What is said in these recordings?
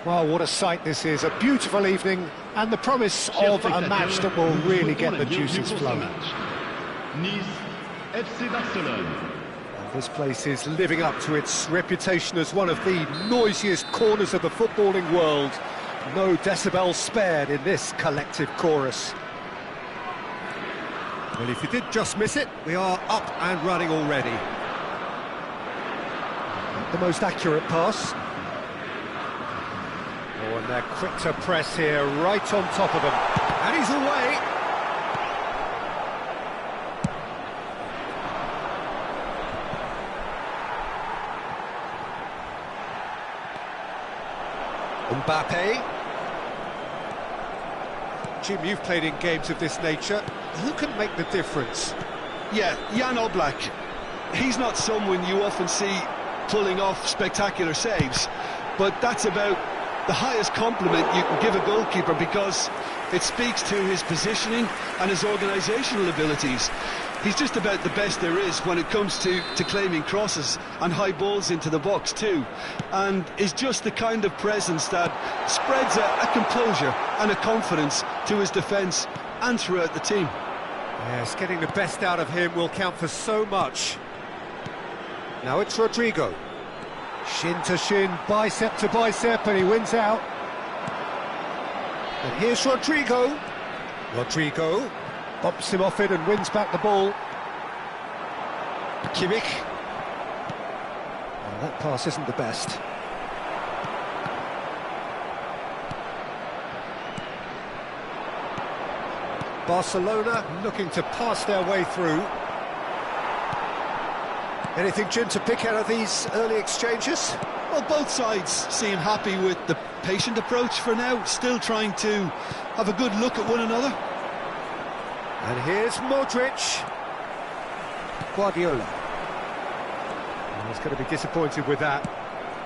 Well, what a sight this is. A beautiful evening and the promise of a match that will really get the juices flowing. Nice FC Barcelone. And this place is living up to its reputation as one of the noisiest corners of the footballing world. No decibels spared in this collective chorus. Well, if you did just miss it, we are up and running already. The most accurate pass. Oh, and they're quick to press here, right on top of them. And he's away. Mbappe. Jim, you've played in games of this nature. Who can make the difference? Yeah, Jan Oblak. He's not someone you often see pulling off spectacular saves, but that's about the highest compliment you can give a goalkeeper, because it speaks to his positioning and his organisational abilities. He's just about the best there is when it comes to claiming crosses and high balls into the box too, and is just the kind of presence that spreads a composure and a confidence to his defence and throughout the team. Yes, getting the best out of him will count for so much. Now it's Rodrigo. Shin to shin, bicep to bicep, and he wins out. And here's Rodrigo. Rodrigo bumps him off it and wins back the ball. Kimmich. Well, that pass isn't the best. Barcelona looking to pass their way through. Anything, Jim, to pick out of these early exchanges? Well, both sides seem happy with the patient approach for now, still trying to have a good look at one another. And here's Modric. Guardiola. And he's going to be disappointed with that.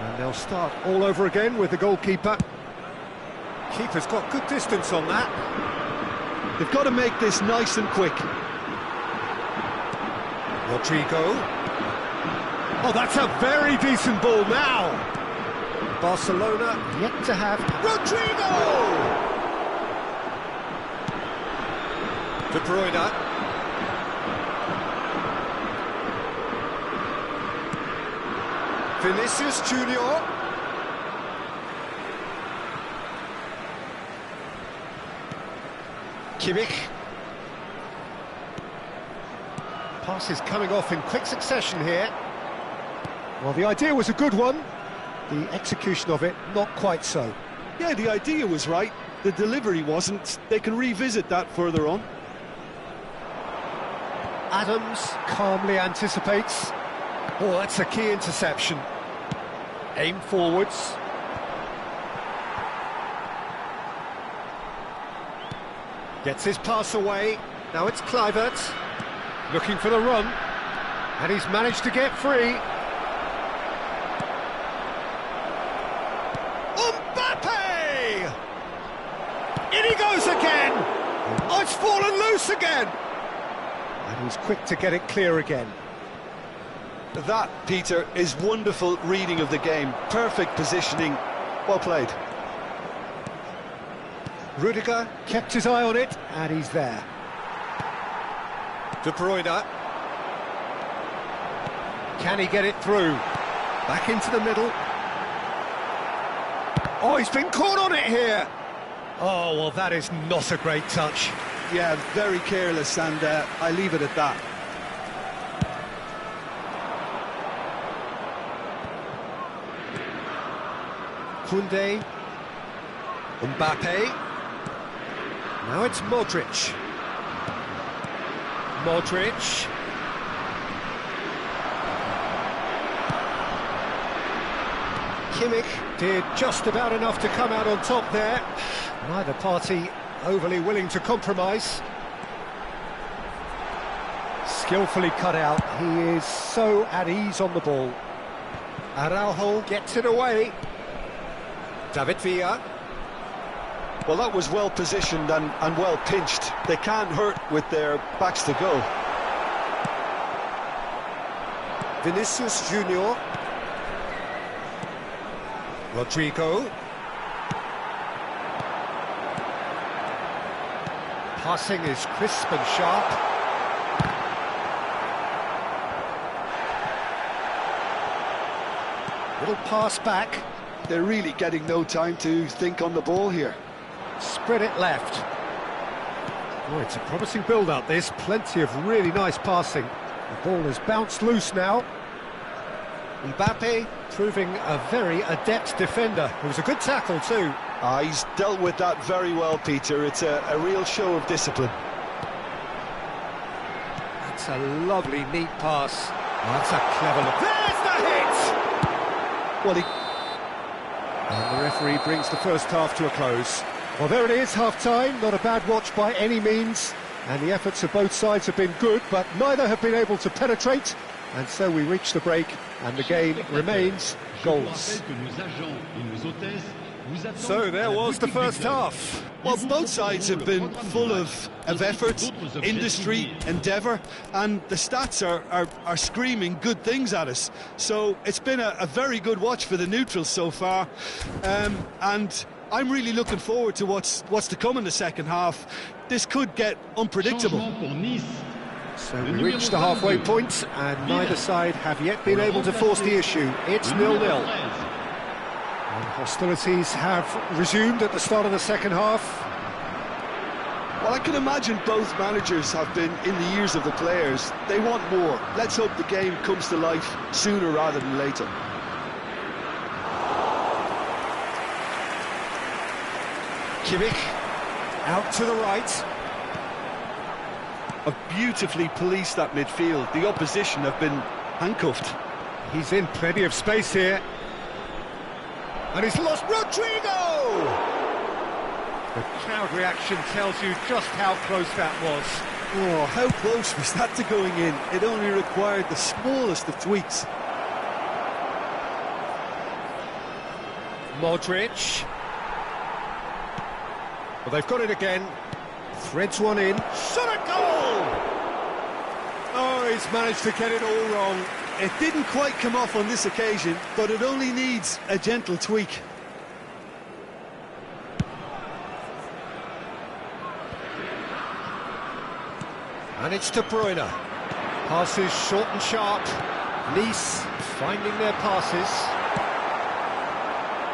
And they'll start all over again with the goalkeeper. Keeper's got good distance on that. They've got to make this nice and quick. Rodrigo. Oh, that's a very decent ball now. Barcelona yet to have Rodrigo! De Bruyne. Vinicius Junior. Kimmich. Passes coming off in quick succession here. Well, the idea was a good one. The execution of it, not quite so. Yeah, the idea was right. The delivery wasn't. They can revisit that further on. Adams calmly anticipates. Oh, that's a key interception. Aim forwards. Gets his pass away. Now it's Kluivert. Looking for the run. And he's managed to get free. In he goes again! Oh, it's fallen loose again! And he's quick to get it clear again. That, Peter, is wonderful reading of the game. Perfect positioning. Well played. Rudiger kept his eye on it, and he's there. De Bruyne. Can he get it through? Back into the middle. Oh, he's been caught on it here! Oh, well, that is not a great touch. Yeah, very careless, and I leave it at that. Koundé. Mbappe. Now it's Modric. Modric. Kimmich did just about enough to come out on top there. Neither party overly willing to compromise. Skillfully cut out. He is so at ease on the ball. Araujo gets it away. David Villa. Well, that was well positioned and well pinched. They can't hurt with their backs to go. Vinicius Junior. Rodrigo. Passing is crisp and sharp. Little pass back. They're really getting no time to think on the ball here. Spread it left. Oh, it's a promising build-up, this. Plenty of really nice passing. The ball has bounced loose now. Mbappe proving a very adept defender. It was a good tackle too. He's dealt with that very well, Peter. It's a real show of discipline. That's a lovely, neat pass. Oh, that's a clever look. There's the hit! Well, And the referee brings the first half to a close. Well, there it is, half-time. Not a bad watch by any means. And the efforts of both sides have been good, but neither have been able to penetrate. And so we reach the break, and the game remains goalless. So there was the first half. Well, both sides have been full of effort, industry, endeavour, and the stats are screaming good things at us. So it's been a very good watch for the neutrals so far, and I'm really looking forward to what's to come in the second half. This could get unpredictable. So we reached the halfway point, and neither side have yet been able to force the issue. It's 0-0. And hostilities have resumed at the start of the second half. Well, I can imagine both managers have been in the ears of the players. They want more. Let's hope the game comes to life sooner rather than later. Kimmich out to the right. Have beautifully policed that midfield. The opposition have been handcuffed. He's in plenty of space here. And he's lost Rodrigo! The crowd reaction tells you just how close that was. Oh, how close was that to going in? It only required the smallest of tweaks. Modric. Well, they've got it again. Threads one in. Shot a goal! Oh, he's managed to get it all wrong. It didn't quite come off on this occasion, but it only needs a gentle tweak. And it's De Bruyne. Passes short and sharp. Nice finding their passes.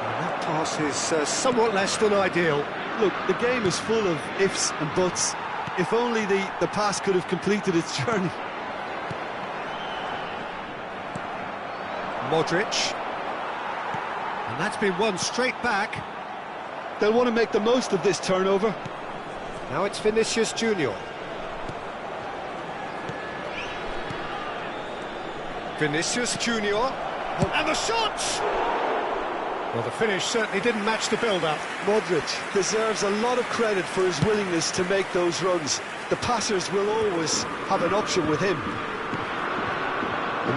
And that pass is somewhat less than ideal. Look, the game is full of ifs and buts. If only the pass could have completed its journey. Modric. And that's been won straight back. They'll want to make the most of this turnover. Now it's Vinicius Junior. Vinicius Junior. Oh, and the shot! Well, the finish certainly didn't match the build-up. Modric deserves a lot of credit for his willingness to make those runs. The passers will always have an option with him.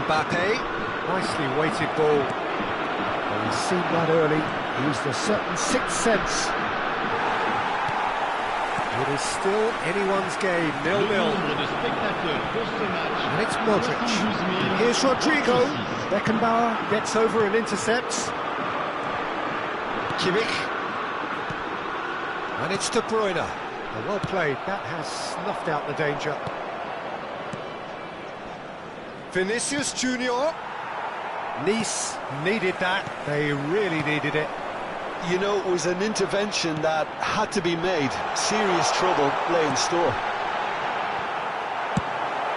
Mbappe. Nicely weighted ball. Well, he's seen that early. Used a certain sixth sense. It is still anyone's game, 0-0. And it's Modric. Here's Rodrigo. Beckenbauer gets over and intercepts. Kimmich. And it's De Bruyne. Well played. That has snuffed out the danger. Vinicius Junior. Nice needed that. They really needed it. You know, it was an intervention that had to be made. Serious trouble lay in store.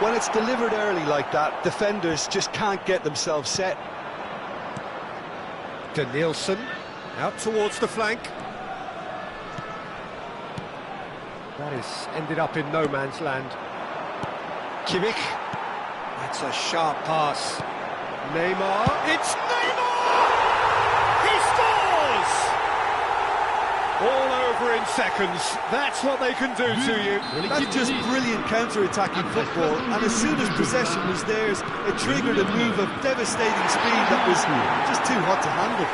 When it's delivered early like that, defenders just can't get themselves set. Danielson out towards the flank. That has ended up in no man's land. Kimmich. That's a sharp pass. Neymar. It's Neymar! He scores! All over in seconds. That's what they can do to you. That's just brilliant counter-attacking football, and as soon as possession was theirs, it triggered a move of devastating speed that was just too hot to handle.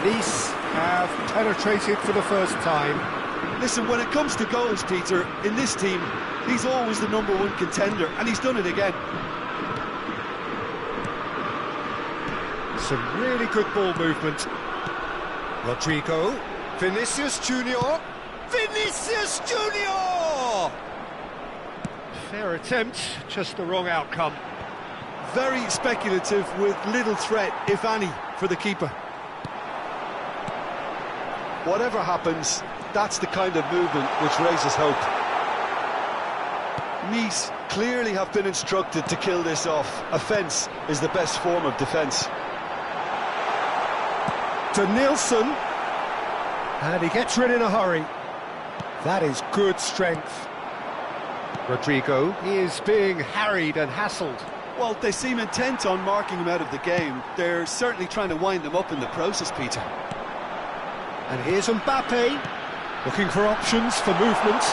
Nice have penetrated for the first time. Listen, when it comes to goals, Peter, in this team, he's always the #1 contender, and he's done it again. Some really good ball movement. Rodrigo, Vinicius Junior. Vinicius Junior! Fair attempt, just the wrong outcome. Very speculative with little threat, if any, for the keeper. Whatever happens, that's the kind of movement which raises hope. Nice clearly have been instructed to kill this off. Offence is the best form of defence. To Nielsen. And he gets rid in a hurry. That is good strength. Rodrigo is being harried and hassled. Well, they seem intent on marking him out of the game. They're certainly trying to wind him up in the process, Peter. And here's Mbappe, looking for options for movement.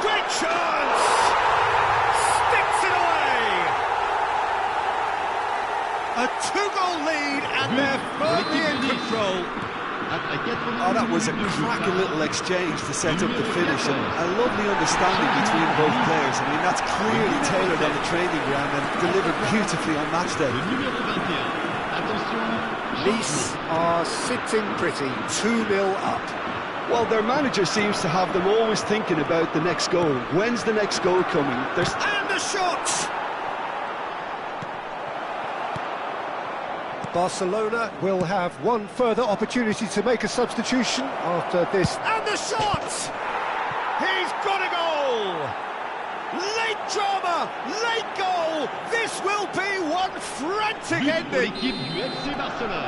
Great chance! Sticks it away! A two-goal lead, and they're firmly in control. Oh, that was a cracking little exchange to set up the finish, and a lovely understanding between both players. I mean, that's clearly tailored on the training ground and delivered beautifully on match day. Nice are sitting pretty, 2-0 up. Well, their manager seems to have them always thinking about the next goal. When's the next goal coming? And the shot! Barcelona will have one further opportunity to make a substitution after this. And the shot! He's got a goal! Late drama, late goal! This will be one frantic ending!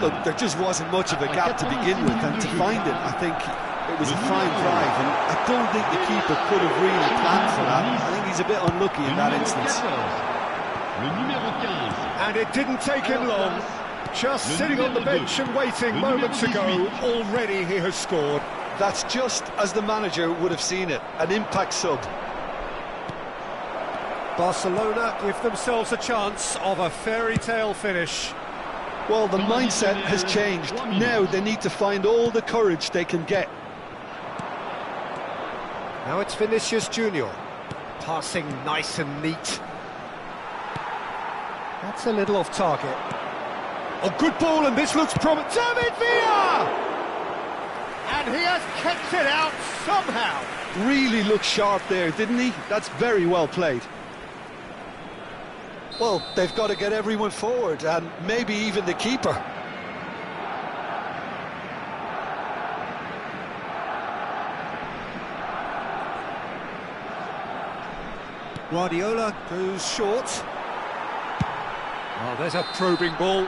Look, there just wasn't much of a gap to begin with, and to find it, I think it was a fine drive, and I don't think the keeper could have really planned for that. I think he's a bit unlucky in that instance. And it didn't take him long. Just sitting on the bench and waiting moments ago, already he has scored. That's just as the manager would have seen it, an impact sub. Barcelona give themselves a chance of a fairy tale finish. Well, the mindset has changed. Now they need to find all the courage they can get. Now it's Vinicius Junior, passing nice and neat. That's a little off target. A good ball, and this looks promising. David Villa! And he has kept it out somehow. Really looked sharp there, didn't he? That's very well played. Well, they've got to get everyone forward, and maybe even the keeper. Guardiola goes short. Oh, there's a probing ball.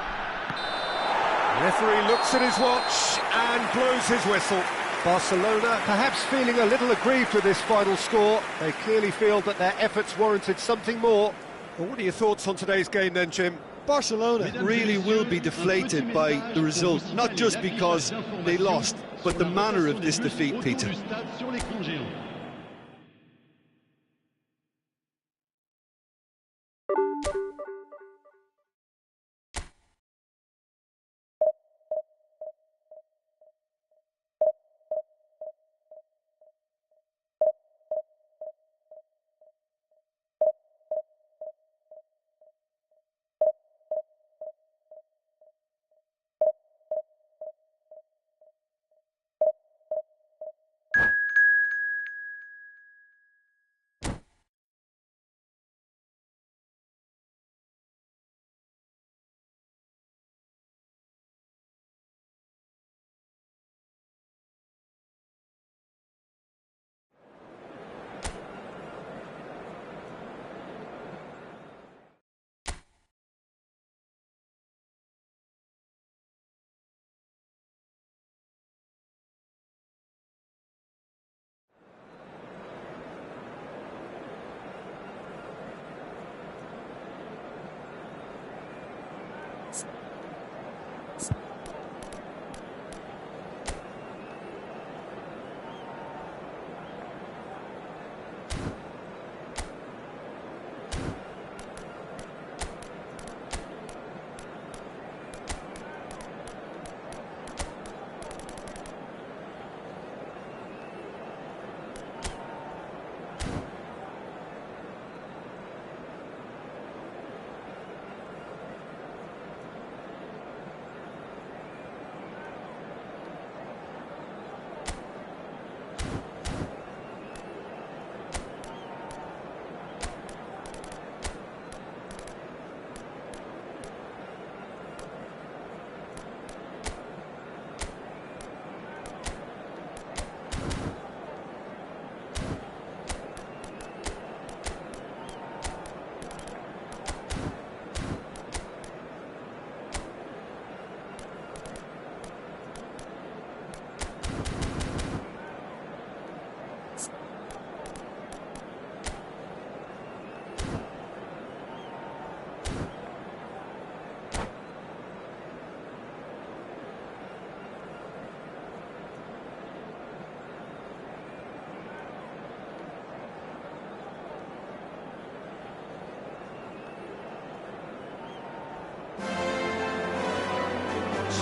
The referee looks at his watch and blows his whistle. Barcelona perhaps feeling a little aggrieved with this final score. They clearly feel that their efforts warranted something more. Well, what are your thoughts on today's game then, Jim? Barcelona really will be deflated by the result, not just because they lost, but the manner of this defeat, Peter.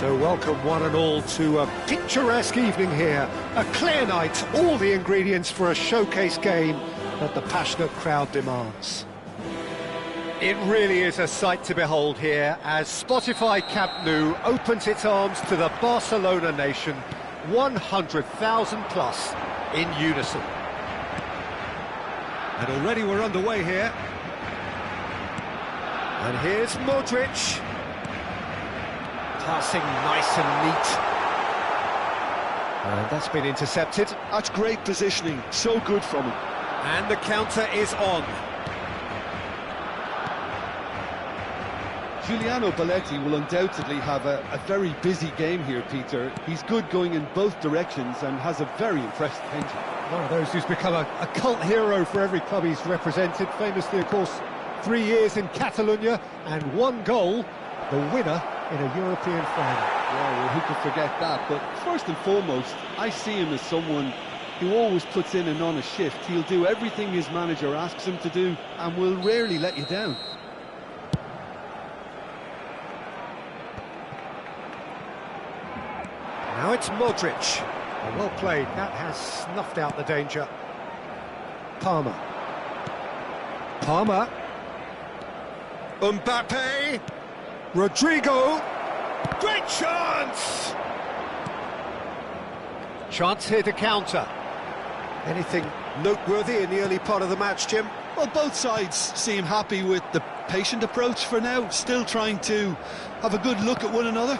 So welcome one and all to a picturesque evening here. A clear night, all the ingredients for a showcase game that the passionate crowd demands. It really is a sight to behold here as Spotify Camp Nou opens its arms to the Barcelona nation, 100,000 plus in unison. And already we're underway here. And here's Modric. Passing nice and neat. And that's been intercepted. That's great positioning, so good from him. And the counter is on. Giuliano Belletti will undoubtedly have a very busy game here, Peter. He's good going in both directions and has a very impressive engine. One of those who's become a cult hero for every club he's represented. Famously, of course, 3 years in Catalonia and 1 goal, the winner in a European final. Yeah, well, who could forget that? But first and foremost, I see him as someone who always puts in and on a shift. He'll do everything his manager asks him to do and will rarely let you down. Now it's Modric. Well played, that has snuffed out the danger. Palmer. Mbappe. Rodrigo. Great chance! Chance here to counter. Anything noteworthy in the early part of the match, Jim? Well, both sides seem happy with the patient approach for now, still trying to have a good look at one another.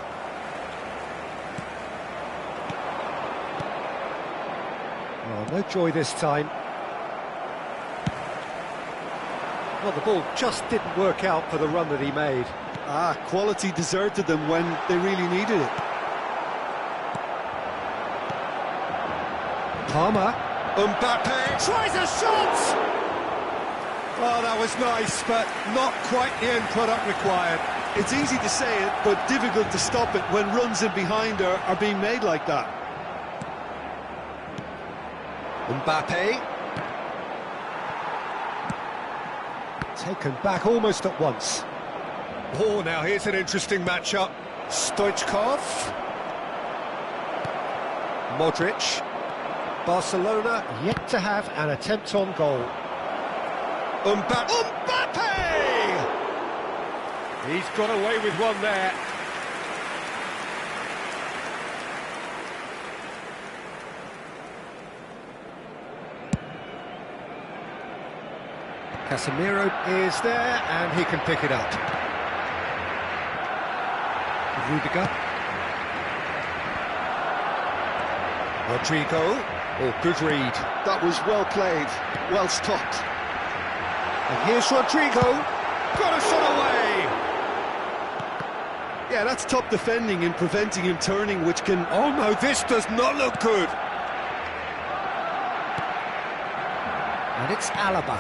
Oh, no joy this time. Well, the ball just didn't work out for the run that he made. Quality deserted them when they really needed it. Palmer. Mbappe tries a shot! Oh, that was nice, but not quite the end product required. It's easy to say it, but difficult to stop it when runs in behind are being made like that. Mbappe. Taken back almost at once. Oh, now here's an interesting matchup. Stoichkov. Modric. Barcelona yet to have an attempt on goal. Mbappe! He's got away with one there. Casemiro is there, and he can pick it up. Rudiger. Rodrigo. Oh, good read. That was well played, well stopped. And here's Rodrigo. Got a shot away! Yeah, that's top defending and preventing him turning, which can... Oh no, this does not look good. And it's Alaba.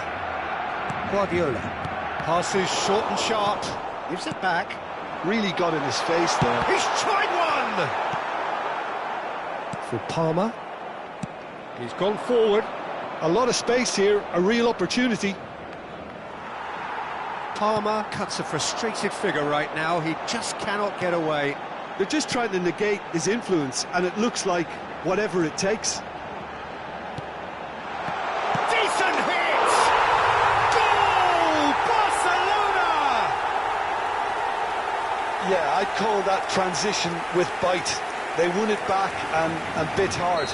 Guardiola. Passes short and sharp. Gives it back. Really got in his face there. He's tried one! For Palmer. He's gone forward. A lot of space here, a real opportunity. Palmer cuts a frustrated figure right now. He just cannot get away. They're just trying to negate his influence, and it looks like whatever it takes. Decent hit! Goal! Barcelona! Yeah, I'd call that transition with bite. They won it back and bit hard.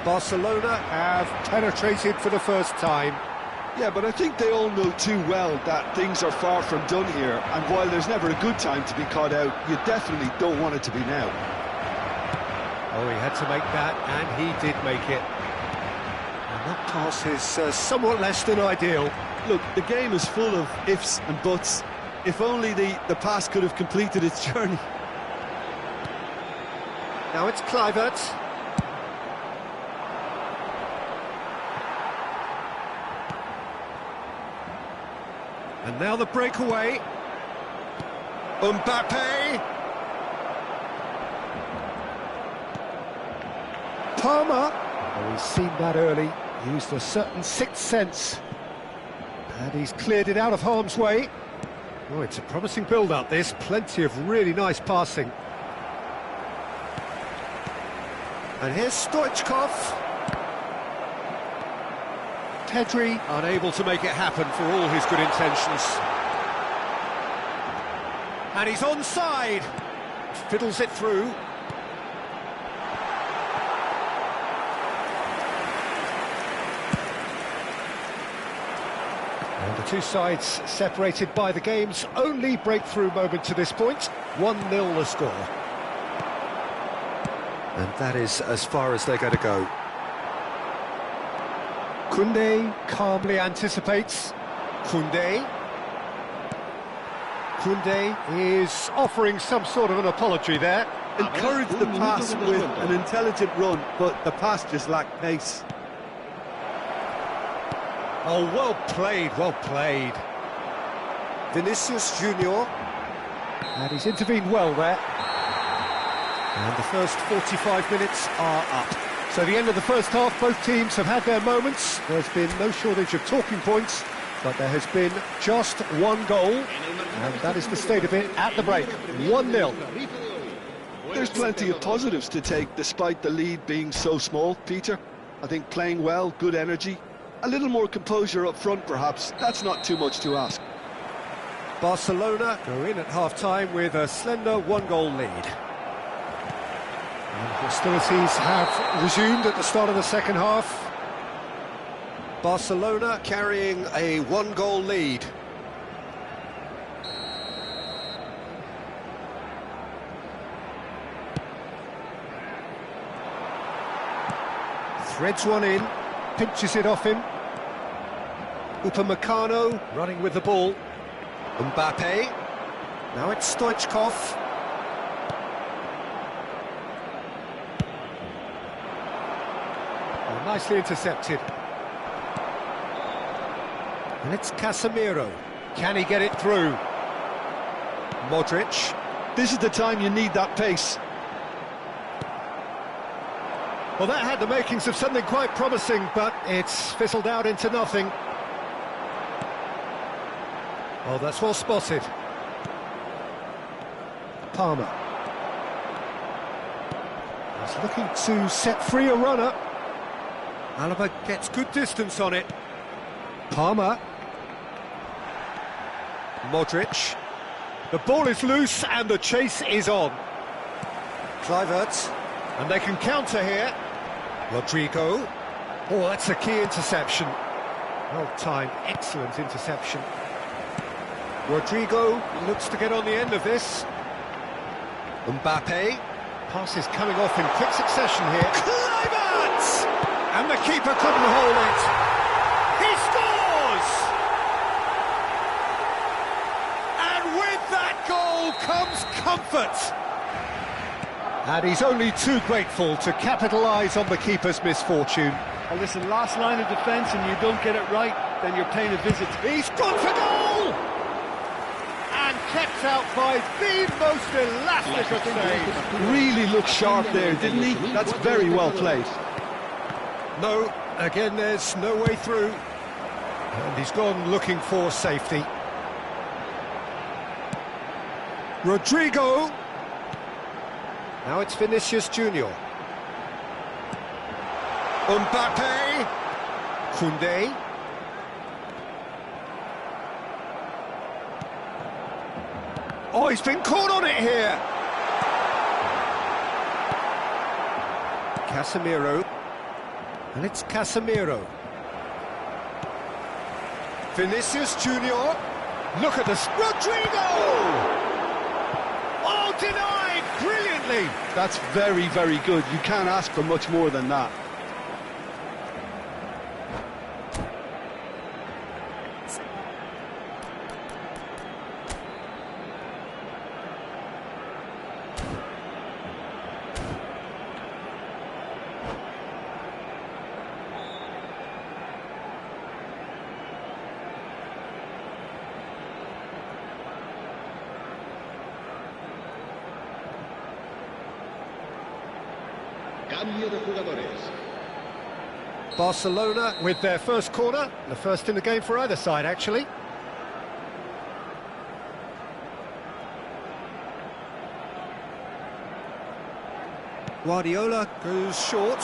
Barcelona have penetrated for the first time. Yeah, but I think they all know too well that things are far from done here, and while there's never a good time to be caught out, you definitely don't want it to be now. Oh, he had to make that, and he did make it. And that pass is somewhat less than ideal. Look, the game is full of ifs and buts. If only the pass could have completed its journey. Now it's Kluivert. And now the breakaway. Mbappe. Palmer. Oh, he's seen that early. Used a certain sixth sense. And he's cleared it out of harm's way. Oh, it's a promising build-up, this. Plenty of really nice passing. And here's Stoichkov. Pedri unable to make it happen for all his good intentions. And he's onside. Fiddles it through. And the two sides separated by the game's only breakthrough moment to this point. 1-0 the score. And that is as far as they're going to go. Koundé calmly anticipates. Koundé is offering some sort of an apology there. Encouraged the pass with an intelligent run, but the pass just lacked pace. Oh, well played, well played. Vinicius Junior. And he's intervened well there. And the first 45 minutes are up. So the end of the first half, both teams have had their moments. There's been no shortage of talking points, but there has been just one goal, and that is the state of it at the break. 1-0. There's plenty of positives to take despite the lead being so small, Peter. I think playing well, good energy, a little more composure up front perhaps. That's not too much to ask. Barcelona go in at half-time with a slender one-goal lead. And hostilities have resumed at the start of the second half. Barcelona carrying a one-goal lead. Threads one in, pinches it off him. Upamecano running with the ball. Mbappe. Now it's Stoichkov. Oh, nicely intercepted. And it's Casemiro. Can he get it through? Modric. This is the time you need that pace. Well, that had the makings of something quite promising, but it's fizzled out into nothing. Oh, that's well spotted. Palmer. He's looking to set free a runner. Alaba gets good distance on it. Palmer. Modric. The ball is loose and the chase is on. Kluivert. And they can counter here. Rodrigo. Oh, that's a key interception. Well timed, excellent interception. Rodrigo looks to get on the end of this. Mbappe. Pass is coming off in quick succession here. Kluivert! And the keeper couldn't hold it. He scores! And with that goal comes comfort. And he's only too grateful to capitalise on the keeper's misfortune. Oh, listen, last line of defence and you don't get it right, then you're paying a visit. He's gone for goal! And kept out by the most elastic of saves. Really looked sharp there, didn't he? That's very well played. No, again there's no way through. And he's gone looking for safety. Rodrigo. Now it's Vinicius Junior. Mbappe. Koundé. Oh, he's been caught on it here. Casemiro. And it's Casemiro. Vinicius Junior. Look at this. Rodrigo! Oh, denied! Brilliantly! That's very, very good. You can't ask for much more than that. Cambio de jugadores. Barcelona with their first corner, the first in the game for either side, actually. Guardiola goes short.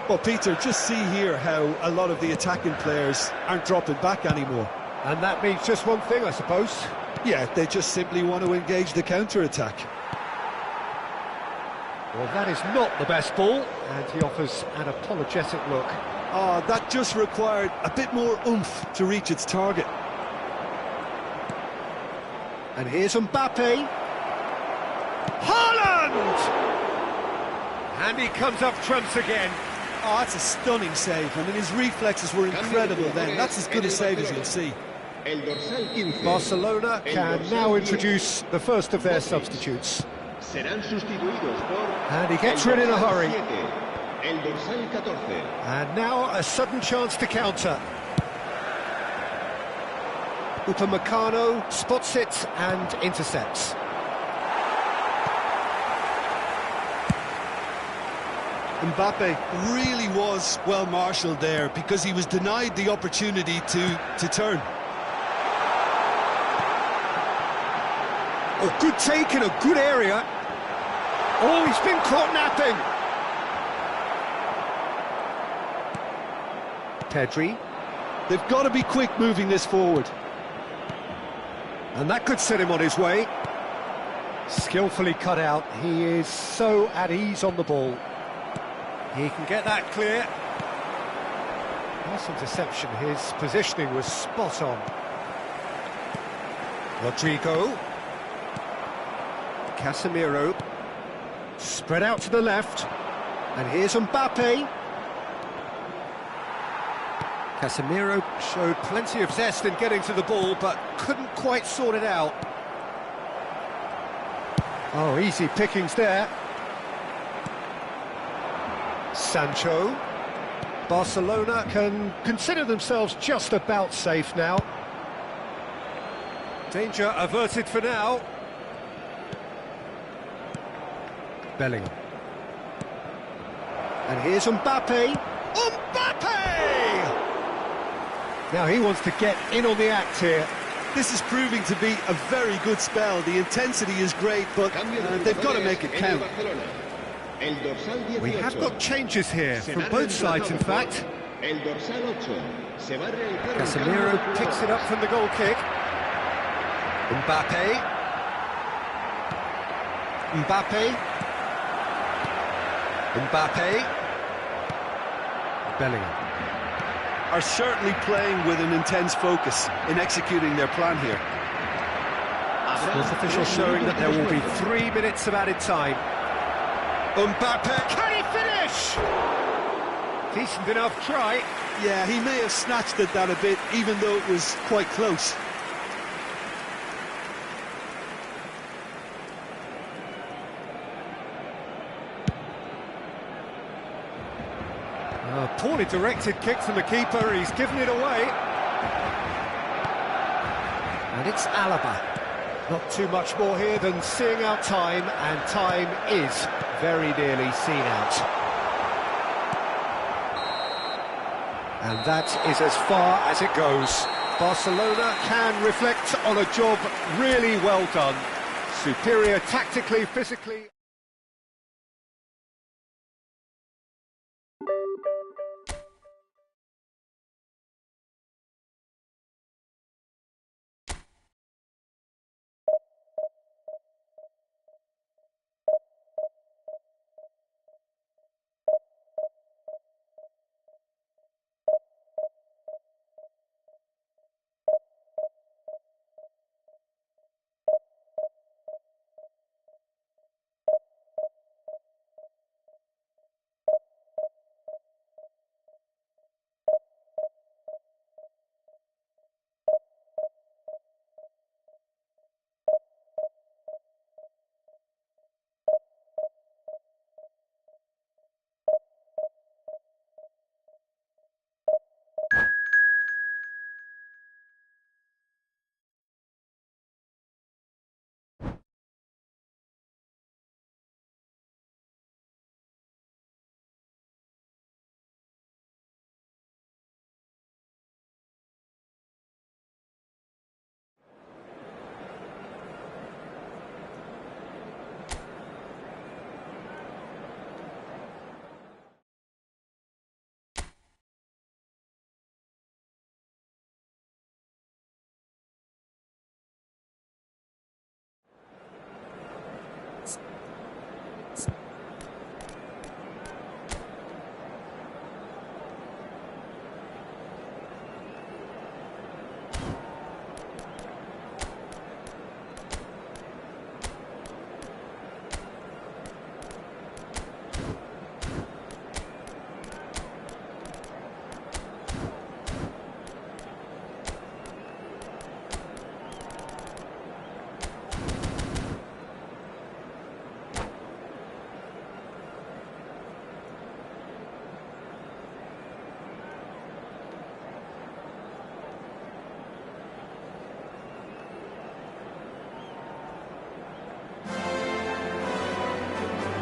Well, Peter, just see here how a lot of the attacking players aren't dropping back anymore. And that means just one thing, I suppose. Yeah, they just simply want to engage the counter-attack. Well, that is not the best ball, and he offers an apologetic look. Oh, that just required a bit more oomph to reach its target. And here's Mbappe. Haaland! And he comes up trumps again. Oh, that's a stunning save. I mean, his reflexes were incredible then. That's as good a save as you'll see. Barcelona can now introduce the first of their substitutes. And he gets rid in a hurry. And now a sudden chance to counter. Upamecano spots it and intercepts. Mbappe really was well marshalled there because he was denied the opportunity to turn. Oh, good take in a good area. Oh, he's been caught napping. Pedri. They've got to be quick moving this forward. And that could set him on his way. Skillfully cut out. He is so at ease on the ball. He can get that clear. Nice interception. His positioning was spot on. Rodrigo. Casemiro. Spread out to the left. And here's Mbappe. Casemiro showed plenty of zest in getting to the ball, but couldn't quite sort it out. Oh, easy pickings there. Sancho. Barcelona can consider themselves just about safe now. Danger averted for now. Bellingham. And here's Mbappe. Mbappe! Now he wants to get in on the act here. This is proving to be a very good spell. The intensity is great, but they've got to make it count. We have got changes here from both sides, in fact. Casemiro picks it up from the goal kick. Mbappe. Mbappe. Bellingham. Are certainly playing with an intense focus in executing their plan here. Sports official showing that there will be 3 minutes of added time. Mbappe, can he finish? Decent enough try. Yeah, he may have snatched at that a bit, even though it was quite close. A poorly directed kick from the keeper, he's given it away. And it's Alaba. Not too much more here than seeing out time, and time is very nearly seen out. And that is as far as it goes. Barcelona can reflect on a job really well done. Superior tactically, physically.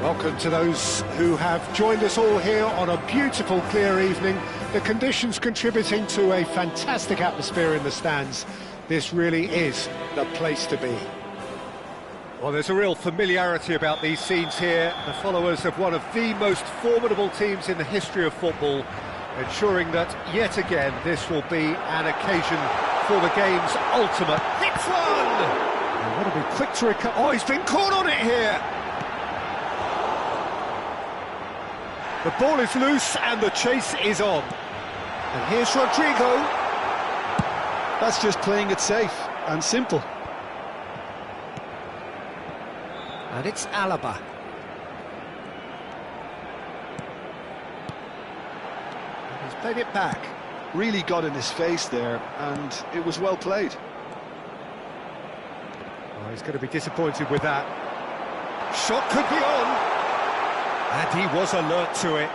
Welcome to those who have joined us all here on a beautiful, clear evening. The conditions contributing to a fantastic atmosphere in the stands. This really is the place to be. Well, there's a real familiarity about these scenes here. The followers of one of the most formidable teams in the history of football, ensuring that, yet again, this will be an occasion for the game's ultimate. Hits one! And what a be quick to recover. Oh, he's been caught on it here! The ball is loose and the chase is on. And here's Rodrigo. That's just playing it safe and simple. And it's Alaba. And he's played it back. Really got in his face there, and it was well played. Oh, he's going to be disappointed with that. Shot could be on. And he was alert to it.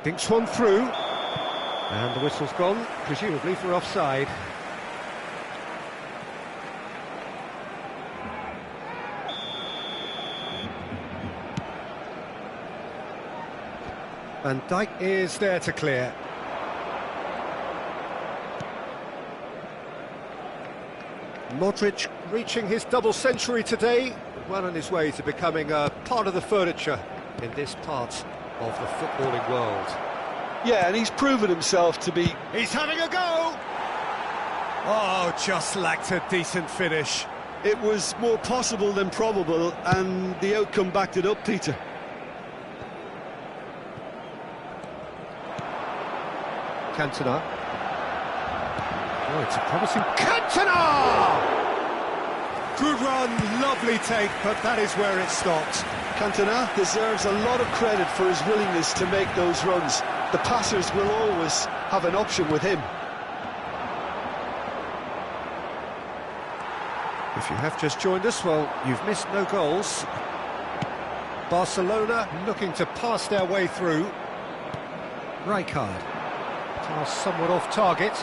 Dinks one through. And the whistle's gone, presumably for offside. Van Dijk is there to clear. Modric reaching his double century today, well on his way to becoming a part of the furniture in this part of the footballing world. Yeah, and he's proven himself to be... He's having a go! Oh, just lacked a decent finish. It was more possible than probable, and the outcome backed it up, Peter. Cantona. Oh, it's a promising... Cantona! Good run, lovely take, but that is where it stopped. Cantona deserves a lot of credit for his willingness to make those runs. The passers will always have an option with him. If you have just joined us, well, you've missed no goals. Barcelona looking to pass their way through. Rijkaard. Pass somewhat off target.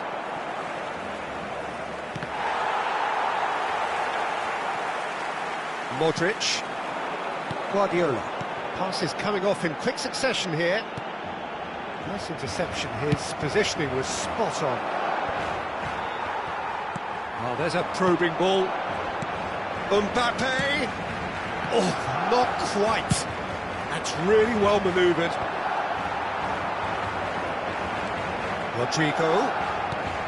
Modric. Guardiola. Pass is coming off in quick succession here. Nice interception. His positioning was spot on. Oh, there's a probing ball. Mbappe. Oh, not quite. That's really well manoeuvred. Rodrigo.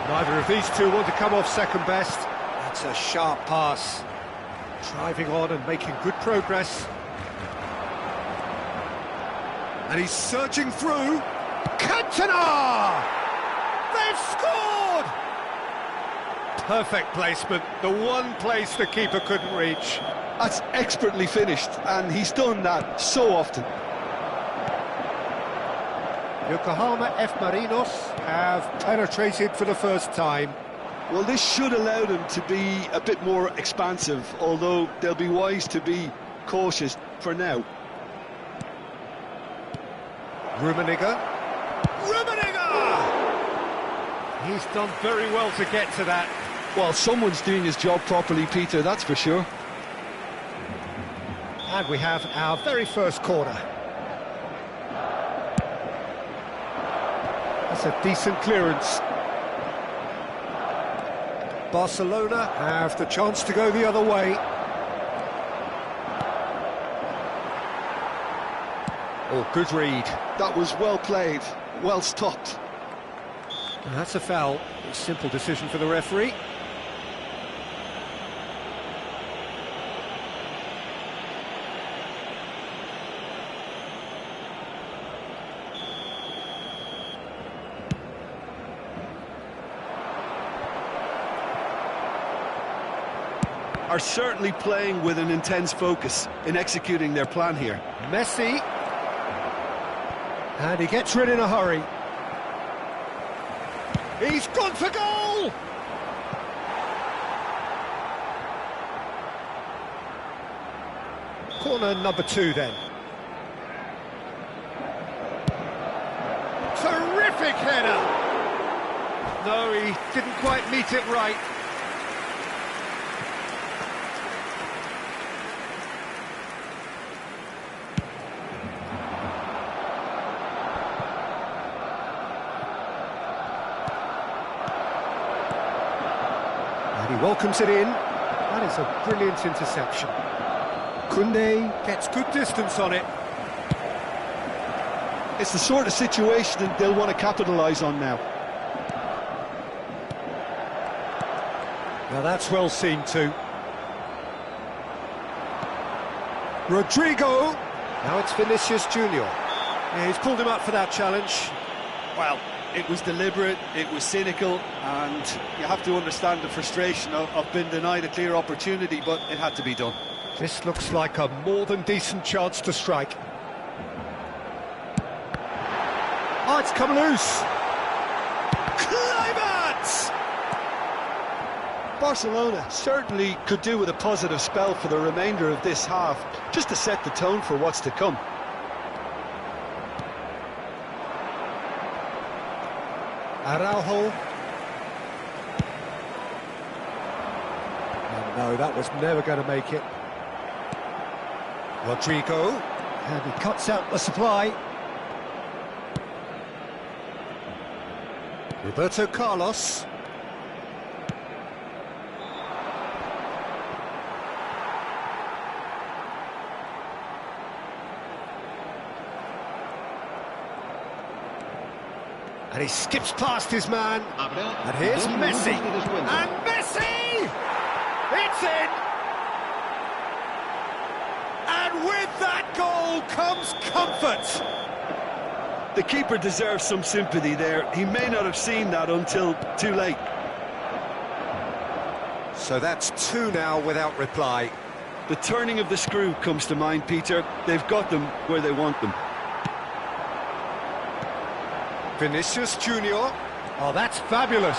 Neither of these two want to come off second best. That's a sharp pass. Driving on and making good progress. And he's surging through. Cantona! They've scored! Perfect placement, the one place the keeper couldn't reach. That's expertly finished, and he's done that so often. Yokohama F. Marinos have penetrated for the first time. Well, this should allow them to be a bit more expansive, although they'll be wise to be cautious for now. Rummenigge. He's done very well to get to that. Well, someone's doing his job properly, Peter, that's for sure. And we have our very first corner. That's a decent clearance. Barcelona have the chance to go the other way. Oh, good read. That was well played, well stopped. And that's a foul. A simple decision for the referee. Are certainly playing with an intense focus in executing their plan here. Messi. And he gets rid in a hurry. He's gone for goal! Corner number 2 then. Terrific header! No, he didn't quite meet it right. And he welcomes it in. That is a brilliant interception. Koundé gets good distance on it. It's the sort of situation that they'll want to capitalise on now. Now that's well seen too. Rodrigo. Now it's Vinicius Junior. Yeah, he's pulled him up for that challenge. Well, it was deliberate, it was cynical, and you have to understand the frustration of being denied a clear opportunity, but it had to be done. This looks like a more than decent chance to strike. Oh, it's come loose. Kluivert! Barcelona certainly could do with a positive spell for the remainder of this half, just to set the tone for what's to come. Araujo. Oh, no, that was never going to make it. Rodrigo. And he cuts out the supply. Roberto Carlos. And he skips past his man. And here's Messi. And Messi! It's in! And with that goal comes comfort. The keeper deserves some sympathy there. He may not have seen that until too late. So that's two now without reply. The turning of the screw comes to mind, Peter. They've got them where they want them. Vinicius Junior. Oh, that's fabulous.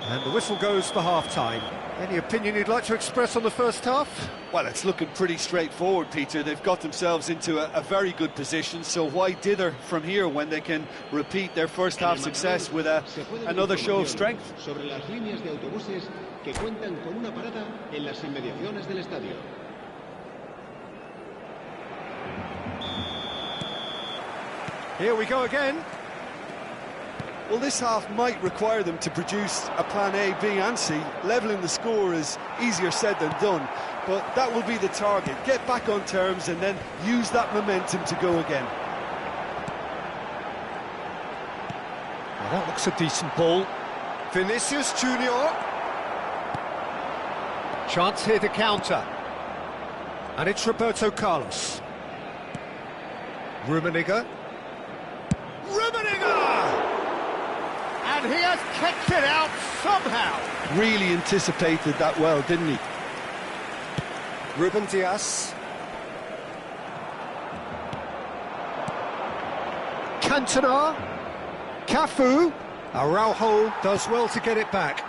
And the whistle goes for half-time. Any opinion you'd like to express on the first half? Well, it's looking pretty straightforward, Peter. They've got themselves into a very good position, so why dither from here when they can repeat their first half success with another show of strength? Sobre las líneas de autobuses que cuentan con una parada en las inmediaciones del estadio. Here we go again. Well, this half might require them to produce a plan A, B and C. Levelling the score is easier said than done, but that will be the target. Get back on terms and then use that momentum to go again. Well, that looks a decent ball. Vinicius Junior. Chance here to counter. And it's Roberto Carlos. Rummenigge. And he has kicked it out somehow. Really anticipated that well, didn't he? Ruben Dias. Cantona. Cafu. Araujo does well to get it back.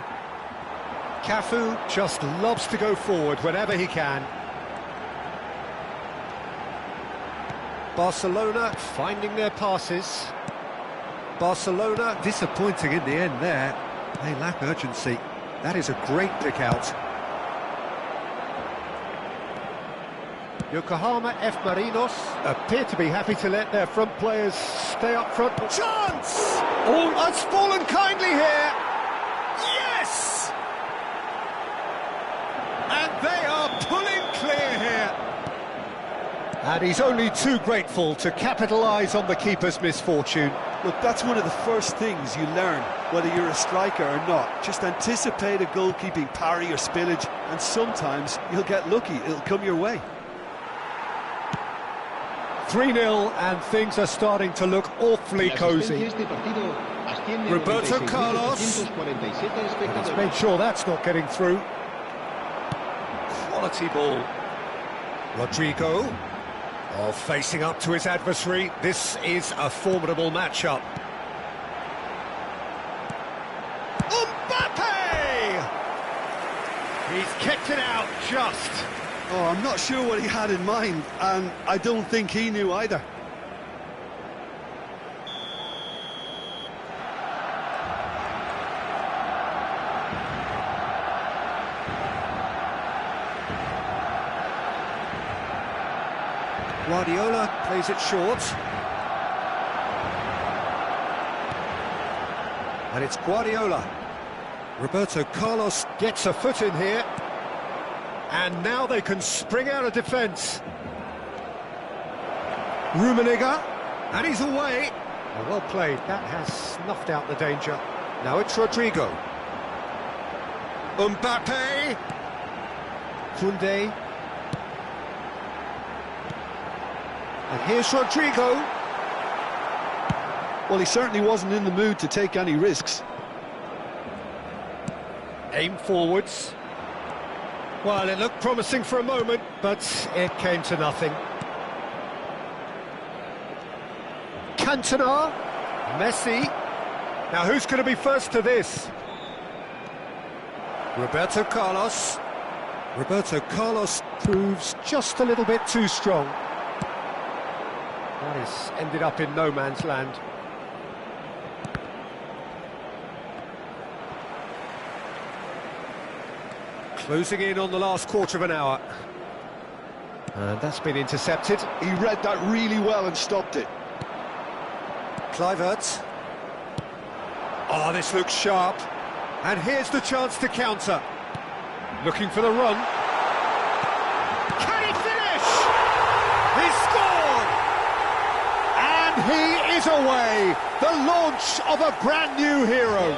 Cafu just loves to go forward whenever he can. Barcelona finding their passes. Barcelona disappointing in the end there. They lack urgency. That is a great pick out. Yokohama F. Marinos appear to be happy to let their front players stay up front. Chance! Oh, has fallen kindly here. Yes! And they are pulling clear here. And he's only too grateful to capitalise on the keeper's misfortune. Look, that's one of the first things you learn, whether you're a striker or not. Just anticipate a goalkeeping parry or spillage, and sometimes you'll get lucky, it'll come your way. 3-0, and things are starting to look awfully cosy. Roberto Carlos. And he's made sure that's not getting through. Quality ball. Rodrigo. Oh, facing up to his adversary. This is a formidable matchup. Mbappe! He's kicked it out just. Oh, I'm not sure what he had in mind, and I don't think he knew either. Guardiola plays it short. And it's Guardiola. Roberto Carlos gets a foot in here. And now they can spring out of defence. Rummenigge, and he's away. Oh, well played, that has snuffed out the danger. Now it's Rodrigo. Mbappe. Koundé. And here's Rodrigo. Well, he certainly wasn't in the mood to take any risks. Aim forwards. Well, it looked promising for a moment, but it came to nothing. Cantona, Messi. Now who's going to be first to this? Roberto Carlos. Roberto Carlos proves just a little bit too strong. That has ended up in no man's land. Closing in on the last quarter of an hour. And that's been intercepted. He read that really well and stopped it. Kluivert. Oh, this looks sharp. And here's the chance to counter. Looking for the run. Can he finish? He scored! And he is away. The launch of a brand new hero.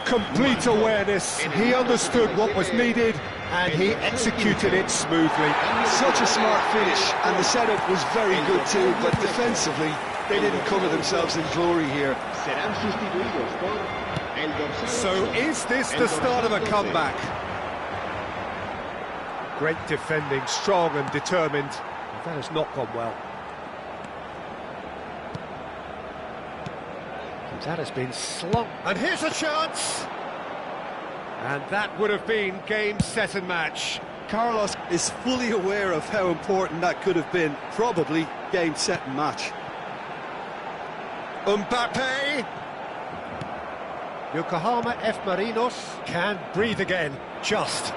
Complete awareness. He understood what was needed and he executed it smoothly. Such a smart finish, and the setup was very good too, but defensively they didn't cover themselves in glory here. So is this the start of a comeback? Great defending, strong and determined. That has not gone well. That has been slung. And here's a chance! And that would have been game, set and match. Carlos is fully aware of how important that could have been. Probably game, set and match. Mbappe! Yokohama F. Marinos can breathe again, just.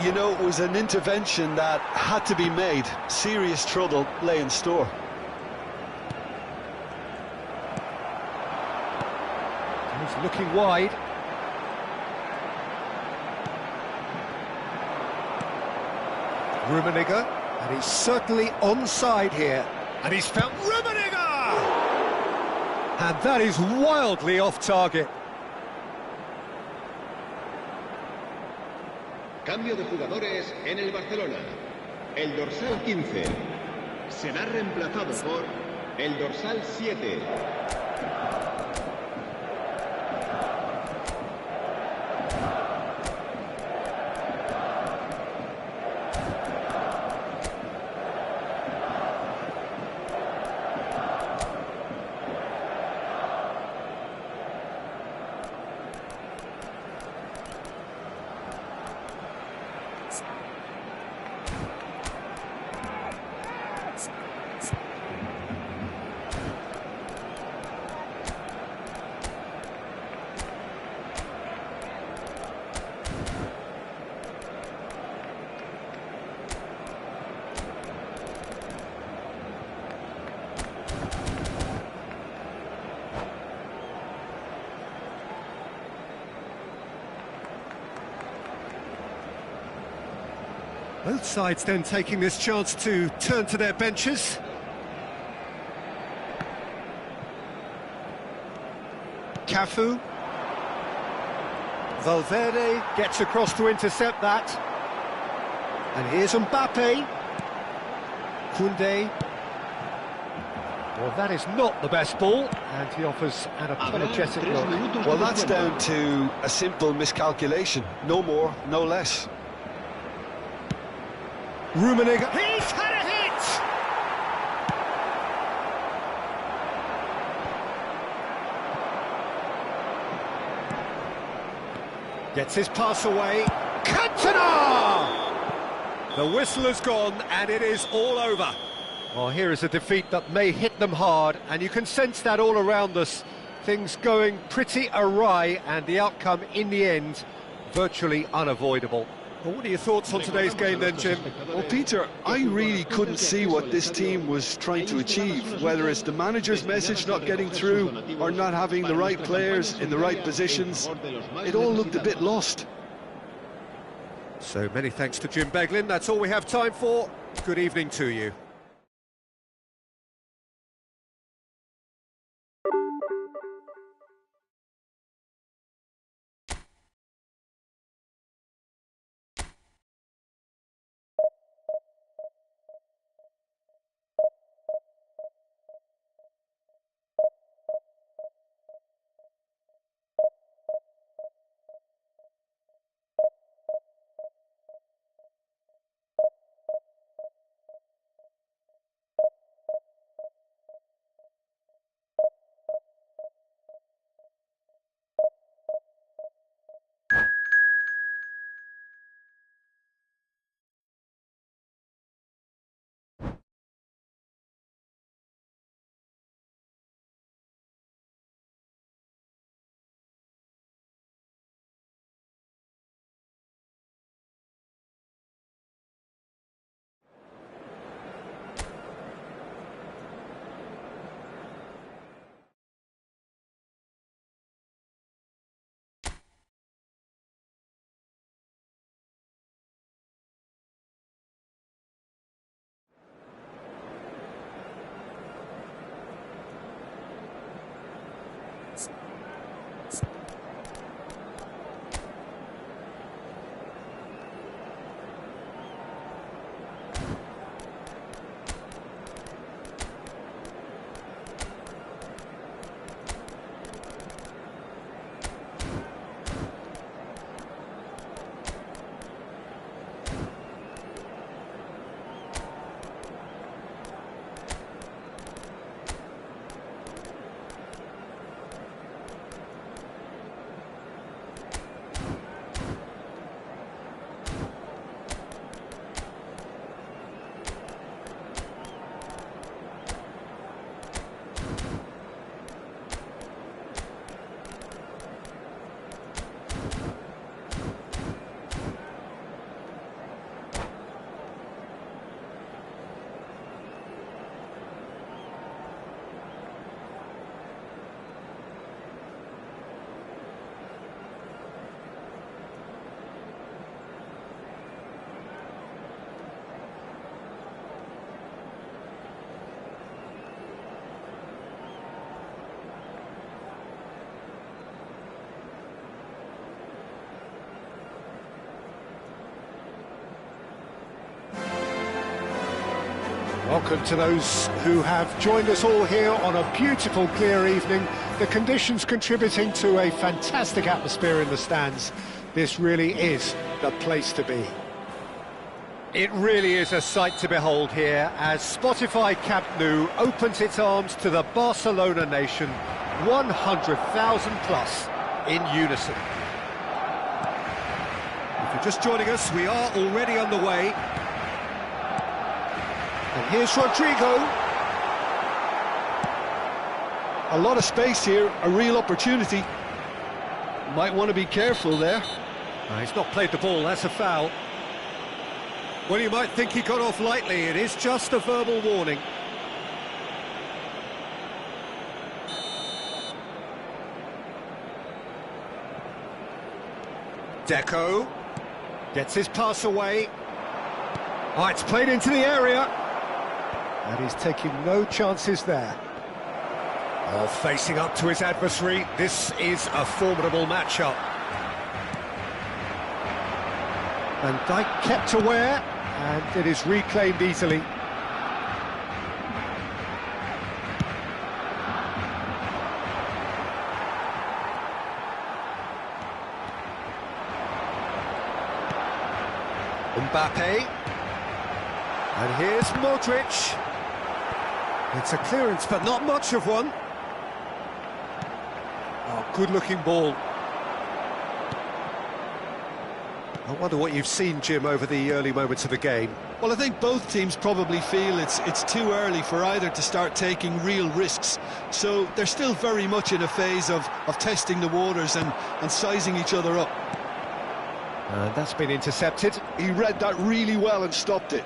You know, it was an intervention that had to be made. Serious trouble lay in store. He's looking wide. Rummenigge, and he's certainly onside here. And he's found Rummenigge! And that is wildly off target. Cambio de jugadores en el Barcelona. El dorsal 15 será reemplazado por el dorsal 7. Both sides then taking this chance to turn to their benches. Cafu. Valverde gets across to intercept that. And here's Mbappe. Koundé. Well, that is not the best ball, and he offers an apologetic look. Well, that's down to a simple miscalculation. No more, no less. Rummenigge. He's had a hit! Gets his pass away. Cantona! The whistle has gone and it is all over. Well, here is a defeat that may hit them hard, and you can sense that all around us. Things going pretty awry and the outcome in the end virtually unavoidable. Well, what are your thoughts on today's game then, Jim? Well, Peter, I really couldn't see what this team was trying to achieve, whether it's the manager's message not getting through or not having the right players in the right positions. It all looked a bit lost. So many thanks to Jim Beglin. That's all we have time for. Good evening to you. Welcome to those who have joined us all here on a beautiful, clear evening. The conditions contributing to a fantastic atmosphere in the stands. This really is the place to be. It really is a sight to behold here as Spotify Camp Nou opens its arms to the Barcelona nation, 100,000 plus in unison. If you're just joining us, we are already underway. And here's Rodrigo. A lot of space here, a real opportunity. Might want to be careful there. He's not played the ball, that's a foul. Well, you might think he got off lightly, it is just a verbal warning. Deco gets his pass away. Oh, it's played into the area. And he's taking no chances there. Oh, facing up to his adversary, this is a formidable matchup. Van Dijk kept aware, and it is reclaimed easily. Mbappe. And here's Modric. It's a clearance, but not much of one. Oh, good-looking ball. I wonder what you've seen, Jim, over the early moments of the game. Well, I think both teams probably feel it's too early for either to start taking real risks. So they're still very much in a phase of testing the waters and sizing each other up. And that's been intercepted. He read that really well and stopped it.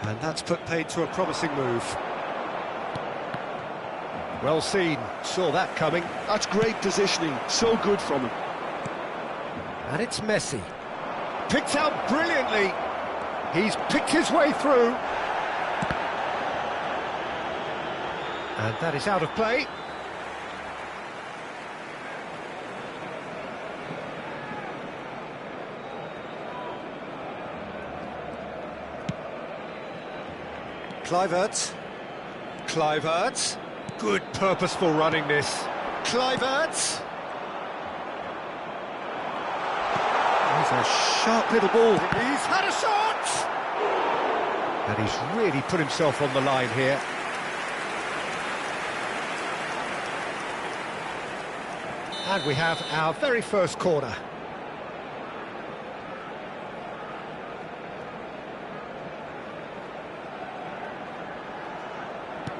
And that's put paid to a promising move. Well seen, saw that coming. That's great positioning, so good from him. And it's Messi. Picked out brilliantly. He's picked his way through. And that is out of play. Kluivert. Good purposeful running this. Kluivert. He's a sharp little ball. He's had a shot! And he's really put himself on the line here. And we have our very first corner.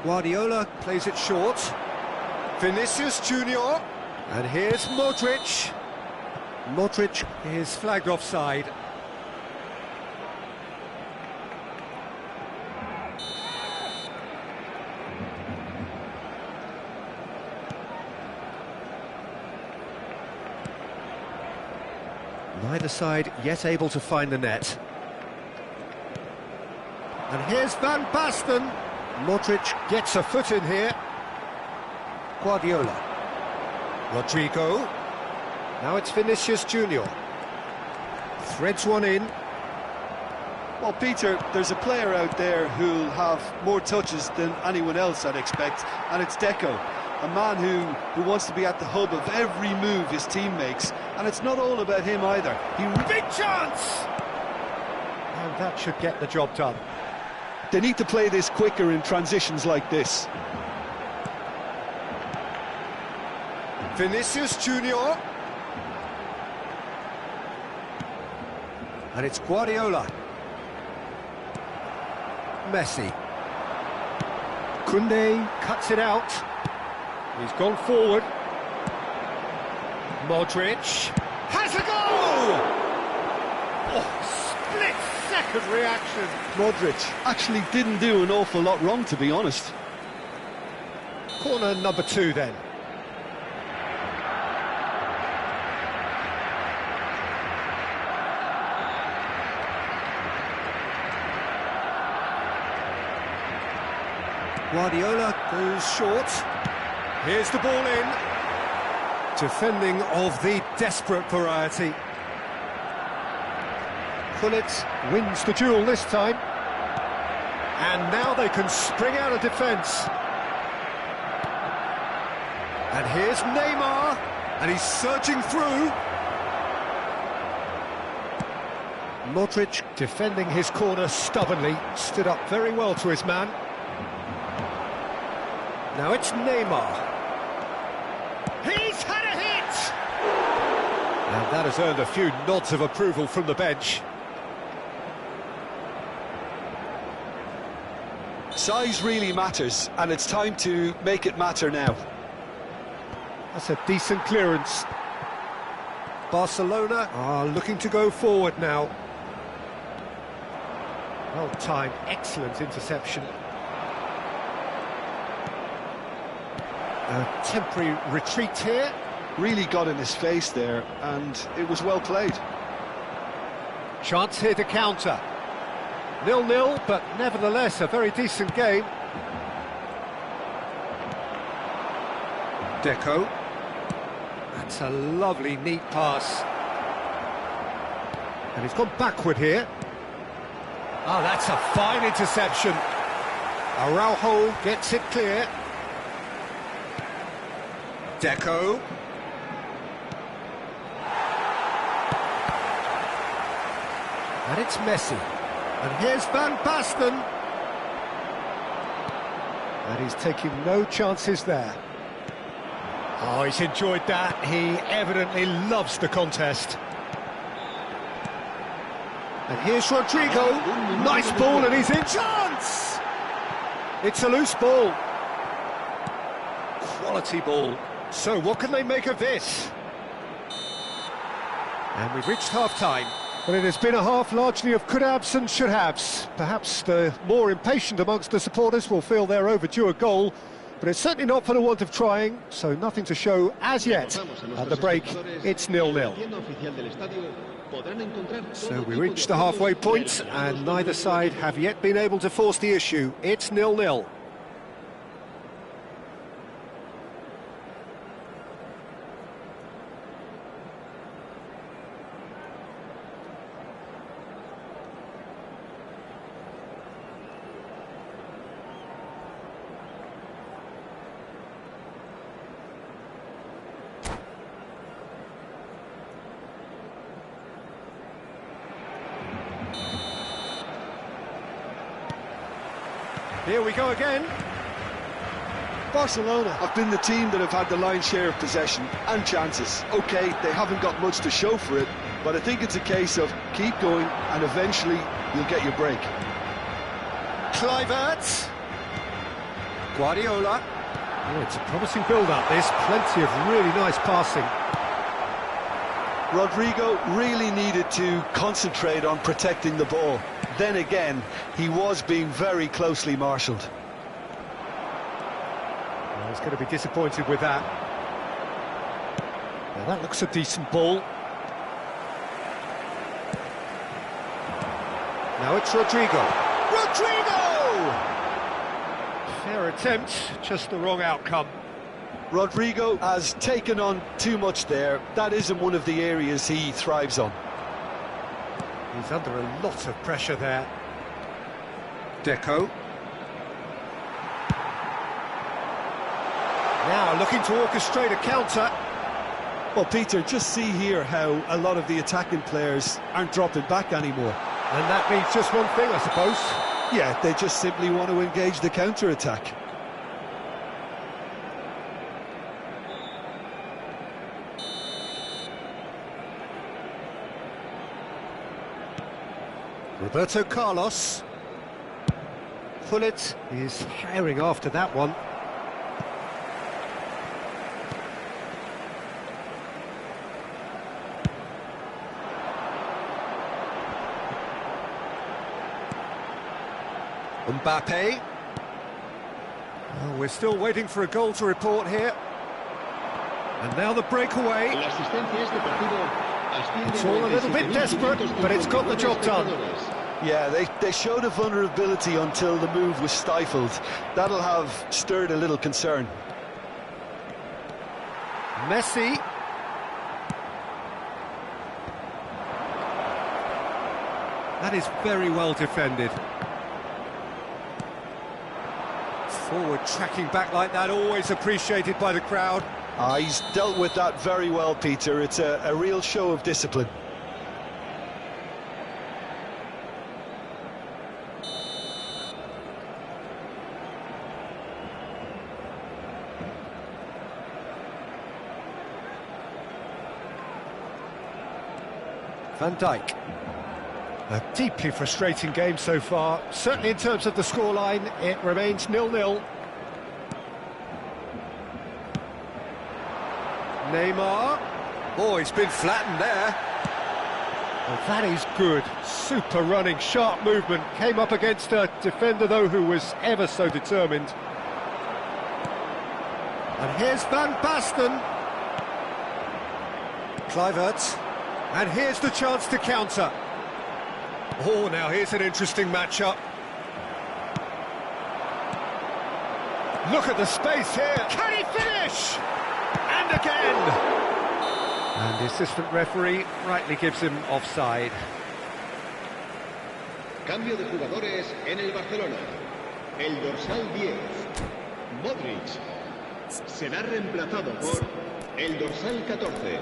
Guardiola plays it short. Vinicius Junior. And here's Modric. Modric is flagged offside. Neither side yet able to find the net. And here's Van Basten. Modric gets a foot in here. Guardiola. Rodrigo. Now it's Vinicius Junior. Threads one in. Well, Peter, there's a player out there who'll have more touches than anyone else, I'd expect, and it's Deco. A man who wants to be at the hub of every move his team makes, and it's not all about him either. Big chance! And that should get the job done. They need to play this quicker in transitions like this. Vinicius Junior. And it's Guardiola. Messi. Koundé cuts it out. He's gone forward. Modric has a goal! Oh, split-second reaction. Modric actually didn't do an awful lot wrong, to be honest. Corner number 2 then. Guardiola goes short. Here's the ball in. Defending of the desperate variety. Gullit wins the duel this time. And now they can spring out of defence. And here's Neymar. And he's surging through. Modric defending his corner stubbornly. Stood up very well to his man. Now it's Neymar. He's had a hit! And that has earned a few nods of approval from the bench. Size really matters, and it's time to make it matter now. That's a decent clearance. Barcelona are looking to go forward now. Well timed, excellent interception. A temporary retreat here. Really got in his face there, and it was well played. Chance here to counter. 0-0, but nevertheless a very decent game. Deco. That's a lovely, neat pass. And he's gone backward here. Oh, that's a fine interception. Araujo gets it clear. Deco. And it's Messi. And here's Van Basten. And he's taking no chances there. Oh, he's enjoyed that. He evidently loves the contest. And here's Rodrigo. Nice ball, and he's in. Chance! It's a loose ball. Quality ball. So what can they make of this? And we've reached half-time. Well, it has been a half largely of could-haves and should-haves. Perhaps the more impatient amongst the supporters will feel they're overdue a goal, but it's certainly not for the want of trying, so nothing to show as yet. At the break, it's 0-0. So we reached the halfway point, and neither side have yet been able to force the issue. It's 0-0. Here we go again. Barcelona have been the team that have had the lion's share of possession and chances. OK, they haven't got much to show for it, but I think it's a case of keep going and eventually you'll get your break. Kluivert. Guardiola. Oh, it's a promising build-up, this. Plenty of really nice passing. Rodrigo really needed to concentrate on protecting the ball. Then again, he was being very closely marshalled. Well, he's going to be disappointed with that. Now that looks a decent ball. Now it's Rodrigo. Rodrigo! Fair attempt, just the wrong outcome. Rodrigo has taken on too much there. That isn't one of the areas he thrives on. He's under a lot of pressure there. Deco. Now looking to orchestrate a counter. Well, Peter, just see here how a lot of the attacking players aren't dropping back anymore. And that means just one thing, I suppose. Yeah, they just simply want to engage the counter-attack. Roberto Carlos. Pullet is herring after that one. Mbappe. Well, we're still waiting for a goal to report here. And now the breakaway. It's all a little bit desperate, but it's got the job done. Yeah, they showed a vulnerability until the move was stifled. That'll have stirred a little concern. Messi. That is very well defended. Forward tracking back like that, always appreciated by the crowd. He's dealt with that very well, Peter. It's a real show of discipline. Van Dijk. A deeply frustrating game so far. Certainly in terms of the scoreline, it remains 0-0. Neymar. Oh, he's been flattened there. Well, that is good. Super running, sharp movement. Came up against a defender, though, who was ever so determined. And here's Van Basten. Kluivert. And here's the chance to counter. Oh, now here's an interesting matchup. Look at the space here. Can he finish? And again. And the assistant referee rightly gives him offside. Cambio de jugadores en el Barcelona. El dorsal 10, Modric, será reemplazado por el dorsal 14.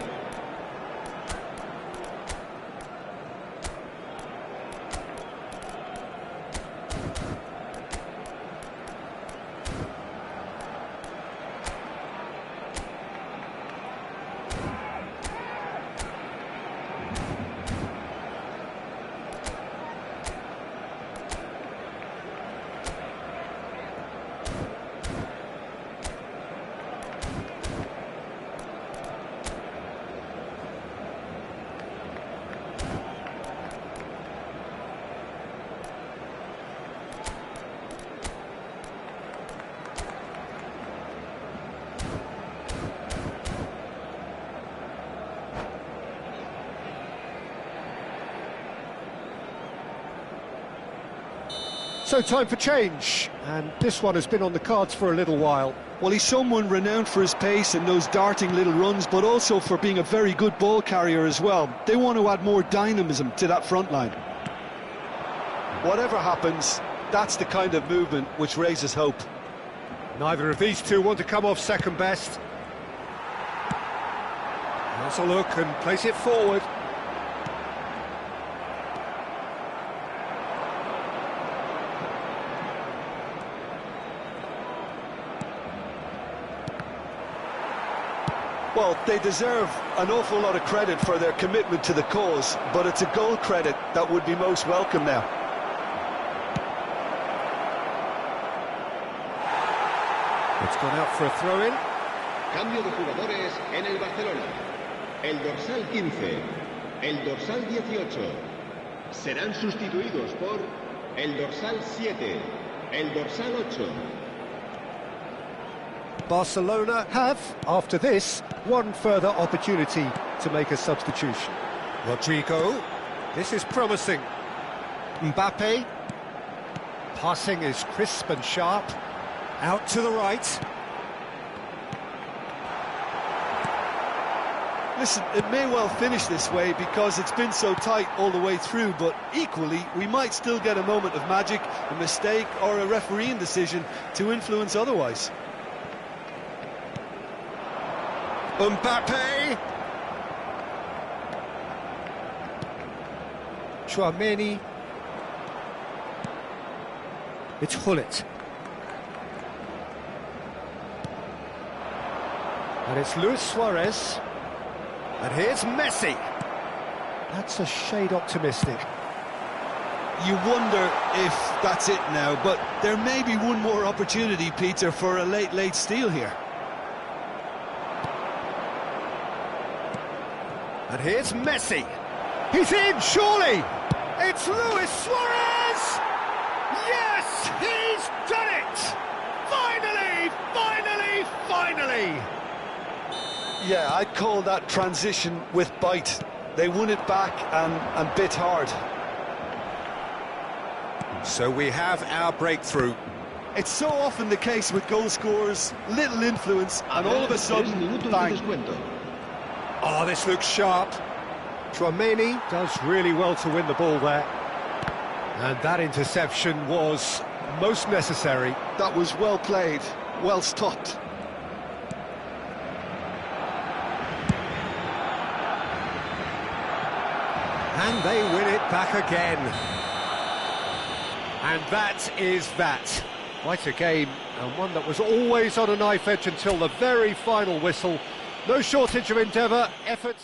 So time for change, and this one has been on the cards for a little while. Well, he's someone renowned for his pace and those darting little runs, but also for being a very good ball carrier as well. They want to add more dynamism to that front line. Whatever happens, that's the kind of movement which raises hope. Neither of these two want to come off second best. Has a look and place it forward. Well, they deserve an awful lot of credit for their commitment to the cause, but it's a goal credit that would be most welcome now. It's gone out for a throw-in. Cambio de jugadores en el Barcelona. El dorsal 15, el dorsal 18 serán sustituidos por el dorsal 7, el dorsal 8. Barcelona have, after this, one further opportunity to make a substitution. Rodrigo, this is promising. Mbappe, passing is crisp and sharp. Out to the right. Listen, it may well finish this way because it's been so tight all the way through, but equally, we might still get a moment of magic, a mistake or a refereeing decision to influence otherwise. Mbappe. Chouameni. It's Hullet. And it's Luis Suarez. And here's Messi. That's a shade optimistic. You wonder if that's it now, but there may be one more opportunity, Peter, for a late steal here. And here's Messi. He's in, surely! It's Luis Suarez! Yes, he's done it! Finally, finally, finally! Yeah, I'd call that transition with bite. They won it back and bit hard. So we have our breakthrough. It's so often the case with goal scorers, little influence, and all of a sudden, bang. Oh, this looks sharp. Chouameni does really well to win the ball there. And that interception was most necessary. That was well played, well stopped. And they win it back again. And that is that. Quite a game, and one that was always on a knife edge until the very final whistle. No shortage of endeavour, effort.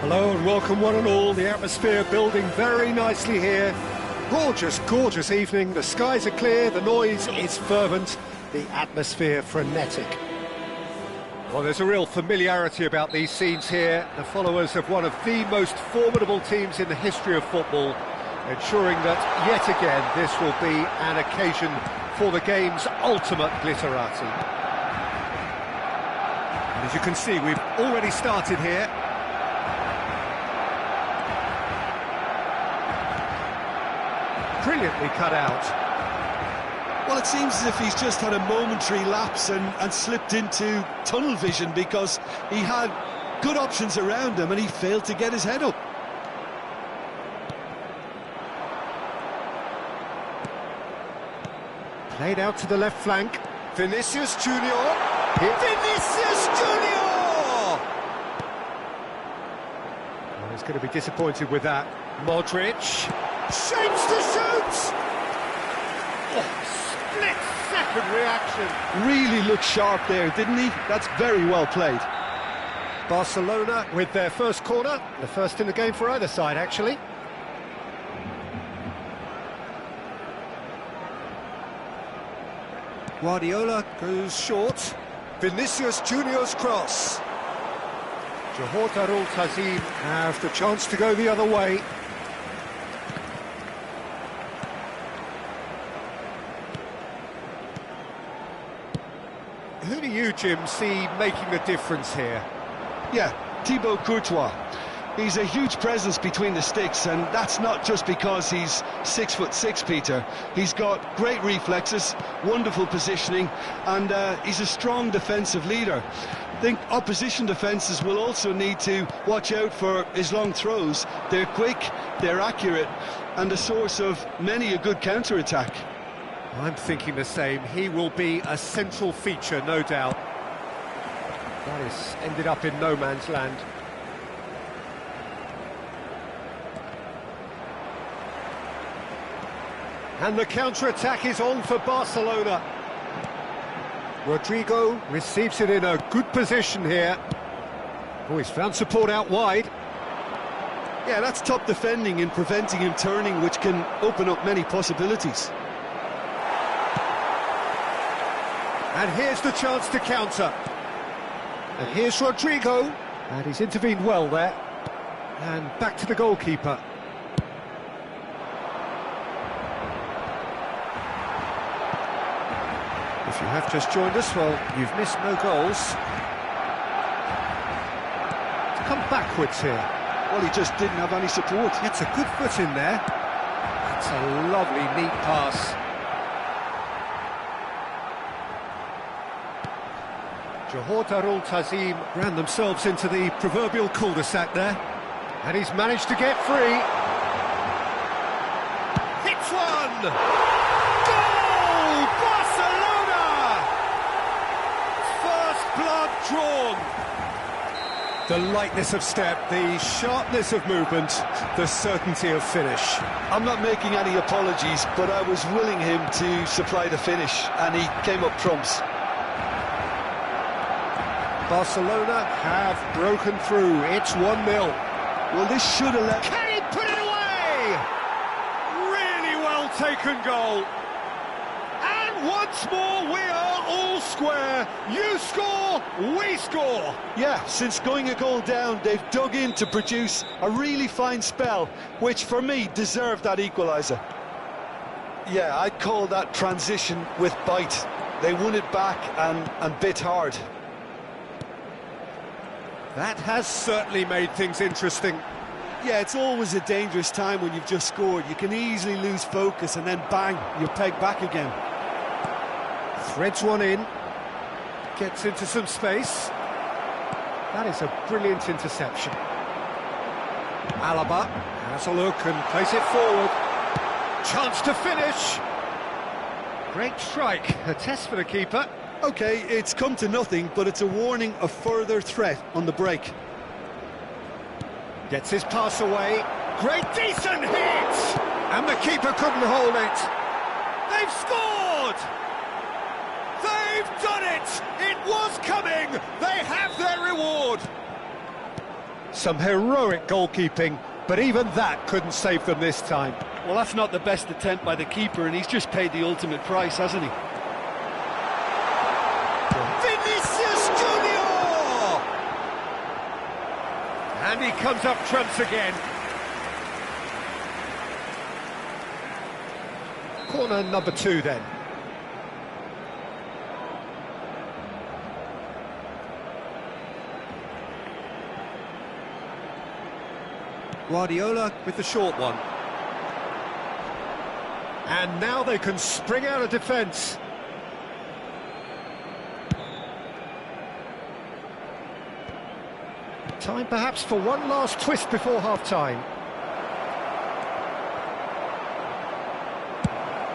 Hello and welcome one and all. The atmosphere building very nicely here. Gorgeous, gorgeous evening. The skies are clear, the noise is fervent, the atmosphere frenetic. Well, there's a real familiarity about these scenes here. The followers of one of the most formidable teams in the history of football, ensuring that, yet again, this will be an occasion for the game's ultimate glitterati. And as you can see, we've already started here. Brilliantly cut out. Well, it seems as if he's just had a momentary lapse and slipped into tunnel vision, because he had good options around him and he failed to get his head up. Played out to the left flank. Vinicius Junior. Vinicius Junior! Well, he's going to be disappointed with that. Modric. Shapes to shoot! Split-second reaction. Really looked sharp there, didn't he? That's very well played. Barcelona with their first corner. The first in the game for either side, actually. Guardiola goes short. Vinicius Junior's cross. Johor Darul Tazim have the chance to go the other way. Who do you, Jim, see making the difference here? Yeah, Thibaut Courtois. He's a huge presence between the sticks, and that's not just because he's 6'6", Peter. He's got great reflexes, wonderful positioning, and he's a strong defensive leader. I think opposition defences will also need to watch out for his long throws. They're quick, they're accurate, and a source of many a good counter-attack. I'm thinking the same. He will be a central feature, no doubt. That has ended up in no man's land. And the counter-attack is on for Barcelona. Rodrigo receives it in a good position here. Oh, he's found support out wide. Yeah, that's top defending and preventing him turning, which can open up many possibilities. And here's the chance to counter. And here's Rodrigo. And he's intervened well there. And back to the goalkeeper. If you have just joined us, well, you've missed no goals. To come backwards here. Well, he just didn't have any support. Gets a good foot in there. That's a lovely, neat pass. Johor Darul Tazim ran themselves into the proverbial cul-de-sac there. And he's managed to get free. Hits one! Goal! Barcelona! First blood drawn. The lightness of step, the sharpness of movement, the certainty of finish. I'm not making any apologies, but I was willing him to supply the finish, and he came up trumps. Barcelona have broken through. It's 1-0. Well, this should have let... Can he put it away? Really well taken goal. And once more, we are all square. You score, we score. Yeah, since going a goal down, they've dug in to produce a really fine spell, which, for me, deserved that equaliser. Yeah, I'd call that transition with bite. They won it back and bit hard. That has certainly made things interesting. Yeah, it's always a dangerous time when you've just scored. You can easily lose focus and then bang, you're pegged back again. Threads one in. Gets into some space. That is a brilliant interception. Alaba has a look and plays it forward. Chance to finish. Great strike. A test for the keeper. OK, it's come to nothing, but it's a warning of further threat on the break. Gets his pass away. Great, decent hit! And the keeper couldn't hold it. They've scored! They've done it! It was coming! They have their reward! Some heroic goalkeeping, but even that couldn't save them this time. Well, that's not the best attempt by the keeper, and he's just paid the ultimate price, hasn't he? Vinicius Junior! And he comes up trumps again. Corner number 2 then. Guardiola with the short one. And now they can spring out of defence. Time perhaps for one last twist before half-time.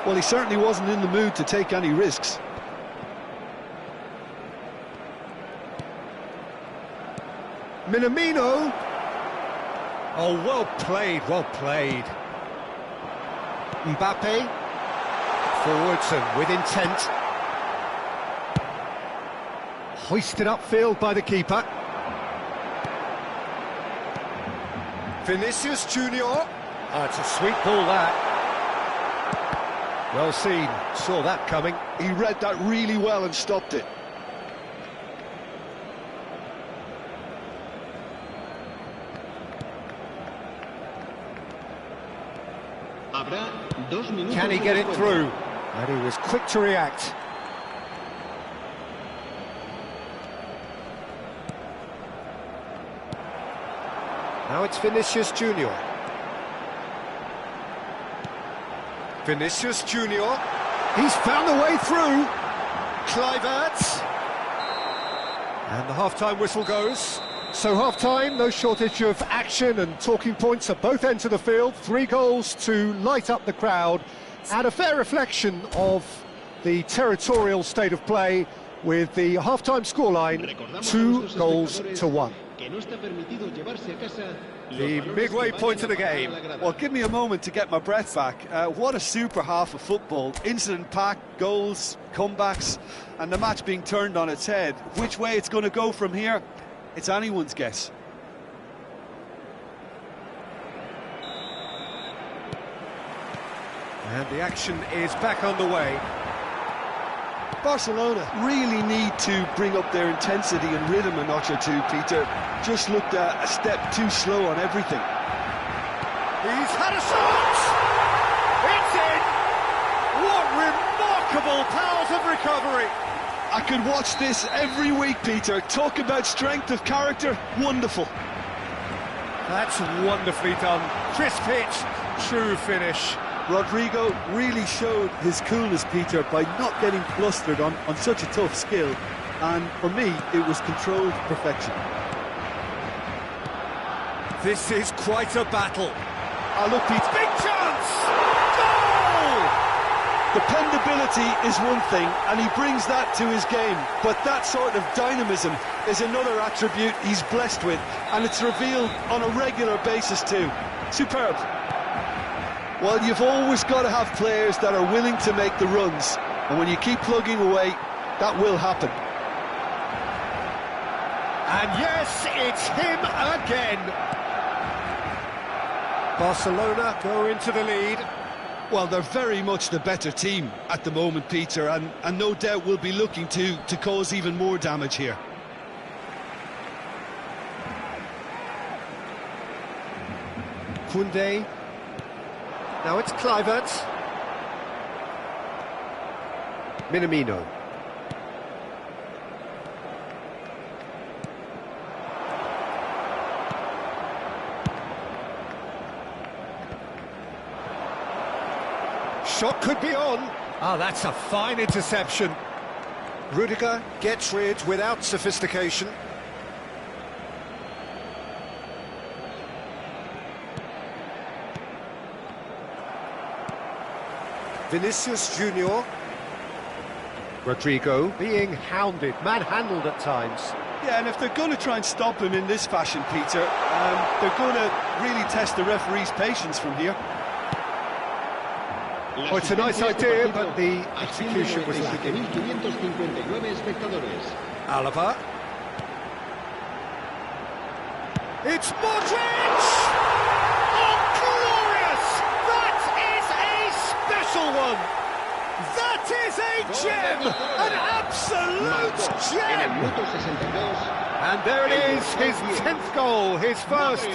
Well, he certainly wasn't in the mood to take any risks. Minamino. Oh, well played, well played. Mbappe. Forwards and with intent. Hoisted upfield by the keeper. Vinicius Junior. It's a sweet ball, that. Well seen, saw that coming. He read that really well and stopped it. Can he get it through? And he was quick to react. Now it's Vinicius Junior. Vinicius Junior. He's found a way through. Kluivert. And the half-time whistle goes. So half-time, no shortage of action and talking points at both ends of the field. 3 goals to light up the crowd. And a fair reflection of the territorial state of play with the half-time scoreline 2-1. The midway point of the game. Well, give me a moment to get my breath back. What a super half of football. Incident-packed, goals, comebacks, and the match being turned on its head. Which way it's going to go from here, it's anyone's guess. And the action is back underway. Barcelona really need to bring up their intensity and rhythm a notch or two, Peter. Just looked a step too slow on everything. He's had a shot! It's in! What remarkable powers of recovery! I could watch this every week, Peter. Talk about strength of character, wonderful. That's wonderfully done. Crisp hit, true finish. Rodrigo really showed his coolness, Peter, by not getting flustered on such a tough skill. And for me, it was controlled perfection. This is quite a battle. Ah, look, Pete. Big chance! Goal! Dependability is one thing, and he brings that to his game. But that sort of dynamism is another attribute he's blessed with, and it's revealed on a regular basis too. Superb. Well, you've always got to have players that are willing to make the runs, and when you keep plugging away, that will happen. And yes, it's him again. Barcelona go into the lead. Well, they're very much the better team at the moment, Peter, and no doubt will be looking to cause even more damage here. Koundé. Now it's Kluivert. Minamino. Shot could be on. Ah, that's a fine interception. Rudiger gets rid without sophistication. Vinicius Junior. Rodrigo being hounded, manhandled at times. Yeah, and if they're going to try and stop him in this fashion, Peter, they're going to really test the referee's patience from here. Oh, it's a nice idea, but the execution was lacking. Alaba. It's Modric! Oh, glorious! That is a special one! That is a gem! An absolute gem! And there it is, his 10th goal, his first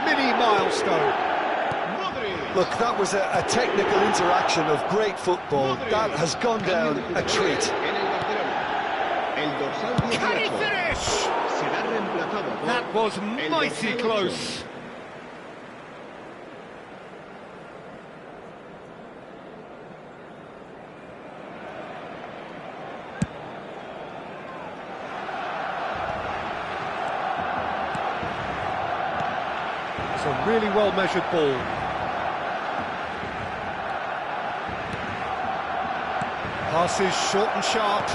mini milestone. Look, that was a technical interaction of great football. That has gone down a treat. Can he finish? That was mighty close. It's a really well-measured ball. Passes short and sharp.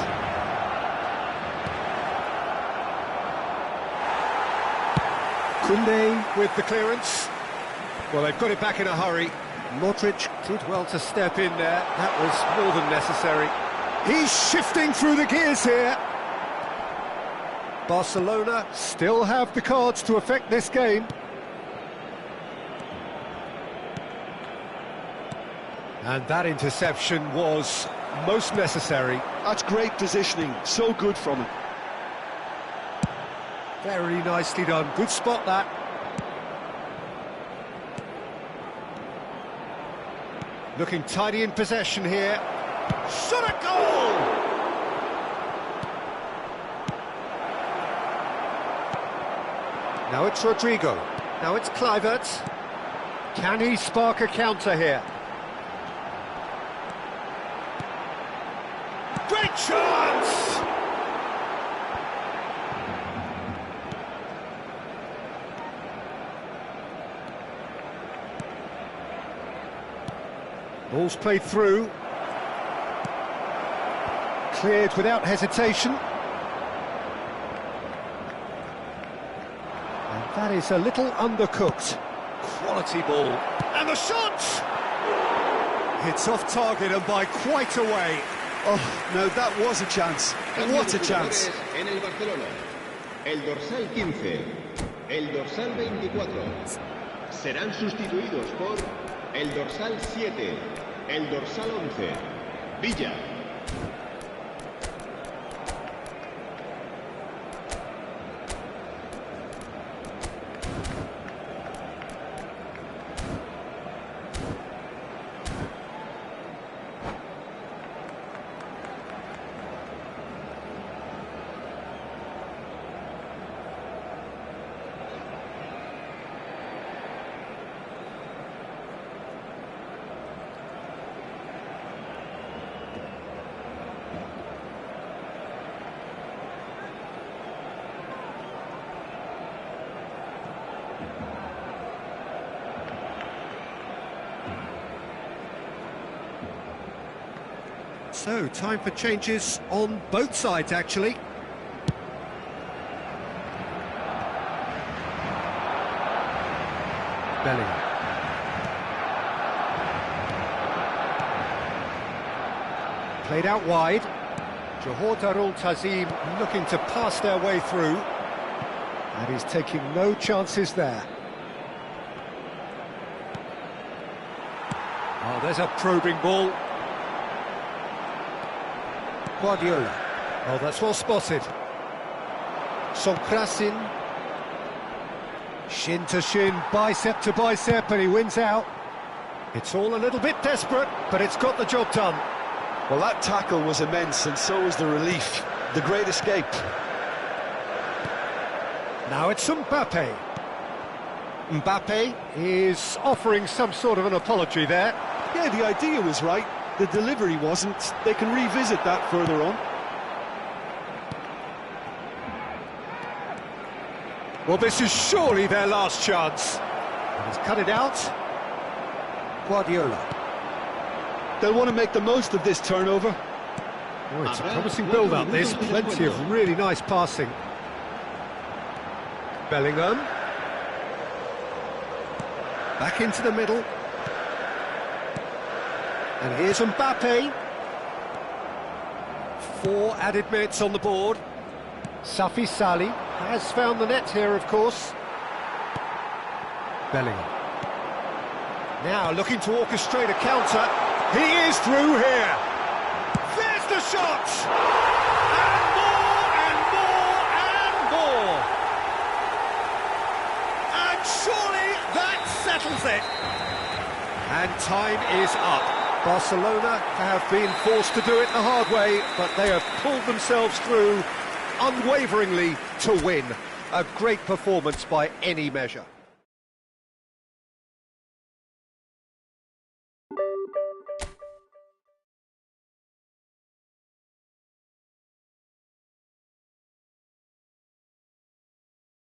Koundé with the clearance. Well, they've got it back in a hurry. Modric did well to step in there. That was more than necessary. He's shifting through the gears here. Barcelona still have the cards to affect this game. And that interception was most necessary. That's great positioning, so good from him. Very nicely done, good spot that. Looking tidy in possession here. Shot a goal! Now it's Rodrigo, now it's Kluivert. Can he spark a counter here? Great chance! Ball's played through. Cleared without hesitation. And that is a little undercooked. Quality ball. And the shot! It's off target and by quite a way. Oh, no, that was a chance. What a chance. En el Barcelona, el dorsal 15, el dorsal 24. Serán sustituidos por el dorsal 7, el dorsal 11. Villa. So, time for changes on both sides, actually. Bellingham. Played out wide. Johor Darul Tazim looking to pass their way through. And he's taking no chances there. Oh, there's a probing ball. Guardiola. Oh, that's well spotted. Sonkrasin. Shin to shin, bicep to bicep, and he wins out. It's all a little bit desperate, but it's got the job done. Well, that tackle was immense, and so was the relief. The great escape. Now it's Mbappe. Mbappe is offering some sort of an apology there. Yeah, the idea was right. The delivery wasn't. They can revisit that further on. Well, this is surely their last chance. And he's cut it out. Guardiola. They'll want to make the most of this turnover. Oh, it's a promising build-up, this. Plenty of really nice passing. Bellingham. Back into the middle. And here's Mbappe. 4 added minutes on the board. Safi Salih has found the net here, of course. Bellingham. Now looking to orchestrate a counter. He is through here. There's the shot! And more, and more, and more! And surely that settles it! And time is up. Barcelona have been forced to do it the hard way, but they have pulled themselves through unwaveringly to win. A great performance by any measure.